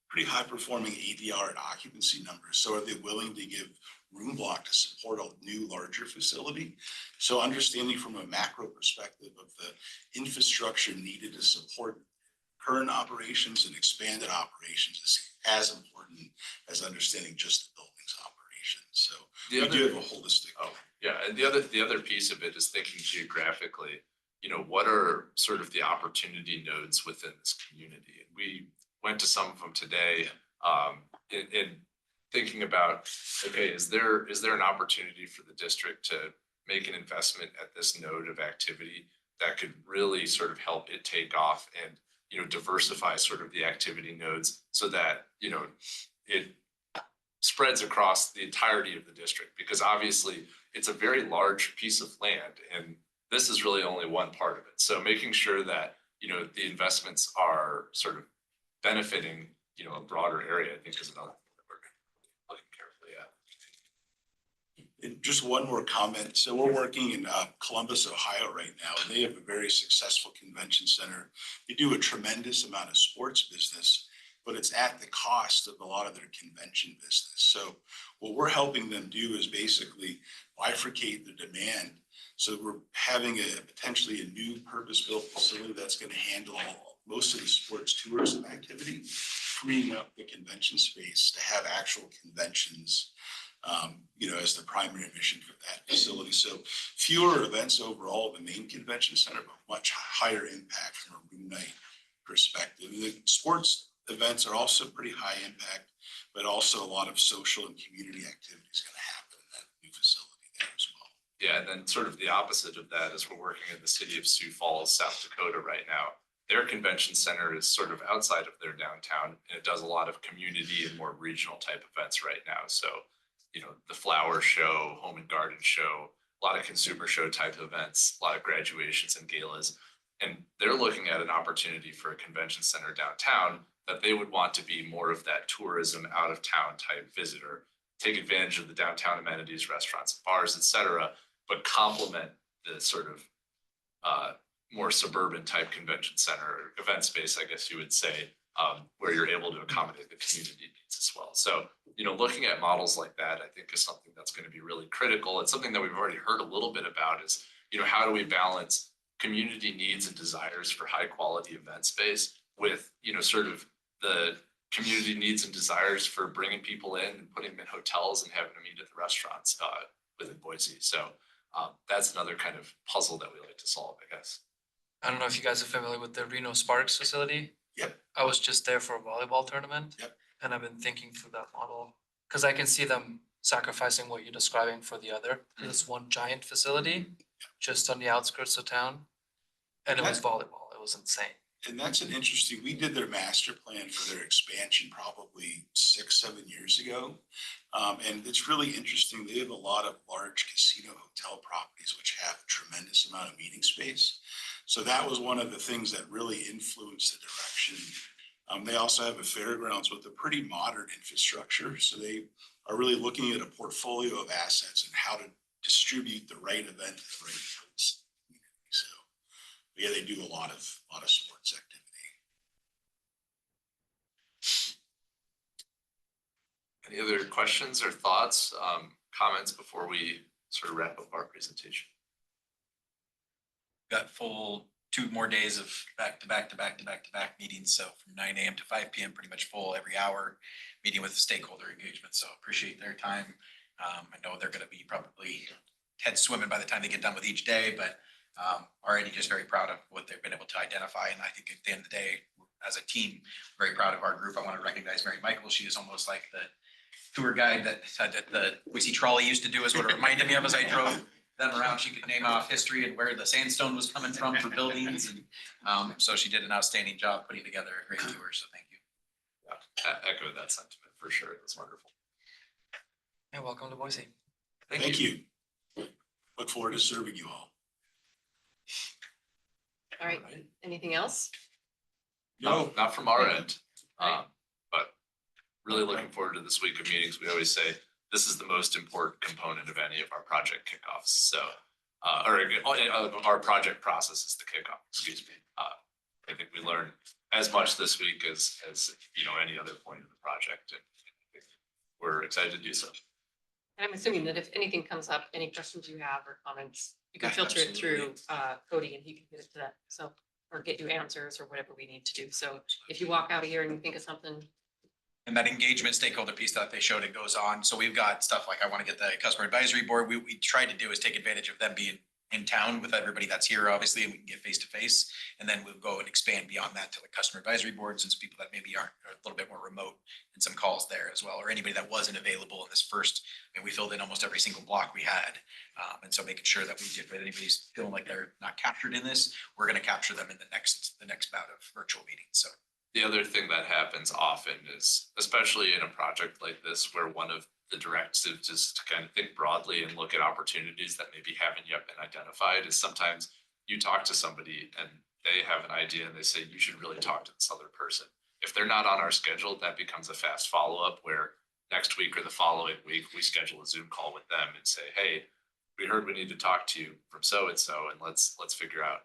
pretty high performing ADR and occupancy numbers. So are they willing to give room block to support a new, larger facility? So understanding from a macro perspective of the infrastructure needed to support current operations and expanded operations is as important as understanding just the building's operations. So we do have a holistic. Yeah, and the other piece of it is thinking geographically, what are sort of the opportunity nodes within this community? And we went to some of them today, in thinking about, okay, is there an opportunity for the district to make an investment at this node of activity that could really sort of help it take off and, diversify sort of the activity nodes so that, it spreads across the entirety of the district? Because obviously it's a very large piece of land and this is really only one part of it. So making sure that, the investments are sort of benefiting, a broader area, I think is another thing that we're looking carefully at. And just one more comment. So we're working in Columbus, Ohio right now, and they have a very successful convention center. They do a tremendous amount of sports business, but it's at the cost of a lot of their convention business. So what we're helping them do is basically bifurcate the demand. So we're having potentially a new purpose-built facility that's going to handle most of the sports tourism activity, freeing up the convention space to have actual conventions, as the primary mission for that facility. So fewer events overall in the main convention center, but much higher impact from a room night perspective. The sports events are also pretty high impact, but also a lot of social and community activities going to happen in that new facility there as well. Yeah, and then sort of the opposite of that is we're working in the city of Sioux Falls, South Dakota right now. Their convention center is sort of outside of their downtown, and it does a lot of community and more regional type events right now. So, the flower show, home and garden show, a lot of consumer show type events, a lot of graduations and galas. And they're looking at an opportunity for a convention center downtown that they would want to be more of that tourism out of town type visitor, take advantage of the downtown amenities, restaurants, bars, et cetera, but complement the sort of more suburban type convention center event space, I guess you would say, where you're able to accommodate the community needs as well. So, looking at models like that, I think is something that's going to be really critical. It's something that we've already heard a little bit about is, how do we balance community needs and desires for high quality event space with, sort of the community needs and desires for bringing people in and putting them in hotels and having them eat at the restaurants within Boise. So that's another kind of puzzle that we like to solve, I guess. I don't know if you guys are familiar with the Reno Sparks facility. Yep. I was just there for a volleyball tournament. Yep. And I've been thinking through that model, because I can see them sacrificing what you're describing for the other. This one giant facility just on the outskirts of town. And it was volleyball. It was insane. And that's an interesting, we did their master plan for their expansion probably 6-7 years ago. And it's really interesting. They have a lot of large casino hotel properties, which have a tremendous amount of meeting space. So that was one of the things that really influenced the direction They also have a fairgrounds with a pretty modern infrastructure, so they are really looking at a portfolio of assets and how to distribute the right event at the right place. So, yeah, they do a lot of sports activity. Any other questions or thoughts, comments before we sort of wrap up our presentation? Got full 2 more days of back-to-back meetings. So from 9 AM to 5 PM, pretty much full every hour, meeting with stakeholder engagement. So appreciate their time. I know they're gonna be probably head swimming by the time they get done with each day, but already just very proud of what they've been able to identify. And I think at the end of the day, as a team, very proud of our group. I want to recognize Mary Michael. She is almost like the tour guide that the Boise Trolley used to do, is what it reminded me of as I drove them around. She could name off history and where the sandstone was coming from for buildings. And so she did an outstanding job putting together a great tour. So thank you. Yeah, echo that sentiment for sure. That's wonderful. Yeah, welcome to Boise. Thank you. Look forward to serving you all. All right, anything else? No, not from our Great. end. Right. But really looking forward to this week of meetings. We always say this is the most important component of any of our project kickoffs. So, our project process is the kickoff, excuse me. I think we learned as much this week as any other point in the project, and we're excited to do so. And I'm assuming that if anything comes up, any questions you have or comments, you can Yeah, filter it through absolutely. Cody and he can get it to that. So, or get you answers or whatever we need to do. So if you walk out of here and you think of something, And that engagement stakeholder piece that they showed, it goes on. So we've got stuff like, I want to get the customer advisory board. We try to do is take advantage of them being in town with everybody that's here, obviously, and we can get face to face. And then we'll go and expand beyond that to the customer advisory boards and some people that maybe aren't, are a little bit more remote, and some calls there as well, or anybody that wasn't available in this first. I mean, we filled in almost every single block we had. And so making sure that we did, if anybody's feeling like they're not captured in this, we're going to capture them in the next bout of virtual meetings. So. The other thing that happens often is, especially in a project like this, where one of the directives is to kind of think broadly and look at opportunities that maybe haven't yet been identified, is sometimes you talk to somebody and they have an idea and they say, you should really talk to this other person. If they're not on our schedule, that becomes a fast follow-up where next week or the following week, we schedule a Zoom call with them and say, hey, we heard we need to talk to you from so-and-so, and let's figure out,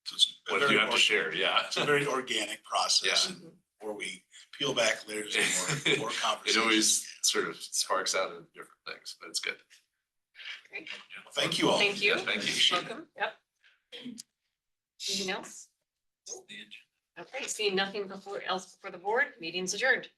So it's a what do very you have to share? Yeah. It's a very organic process, Yeah. and where we peel back layers and more It conversation. always sort of sparks out of different things, but it's good. great. Thank you all. Thank you. Yeah, thank you. Welcome. Yep. Anything else? Okay, seeing nothing else before the board, meeting's adjourned.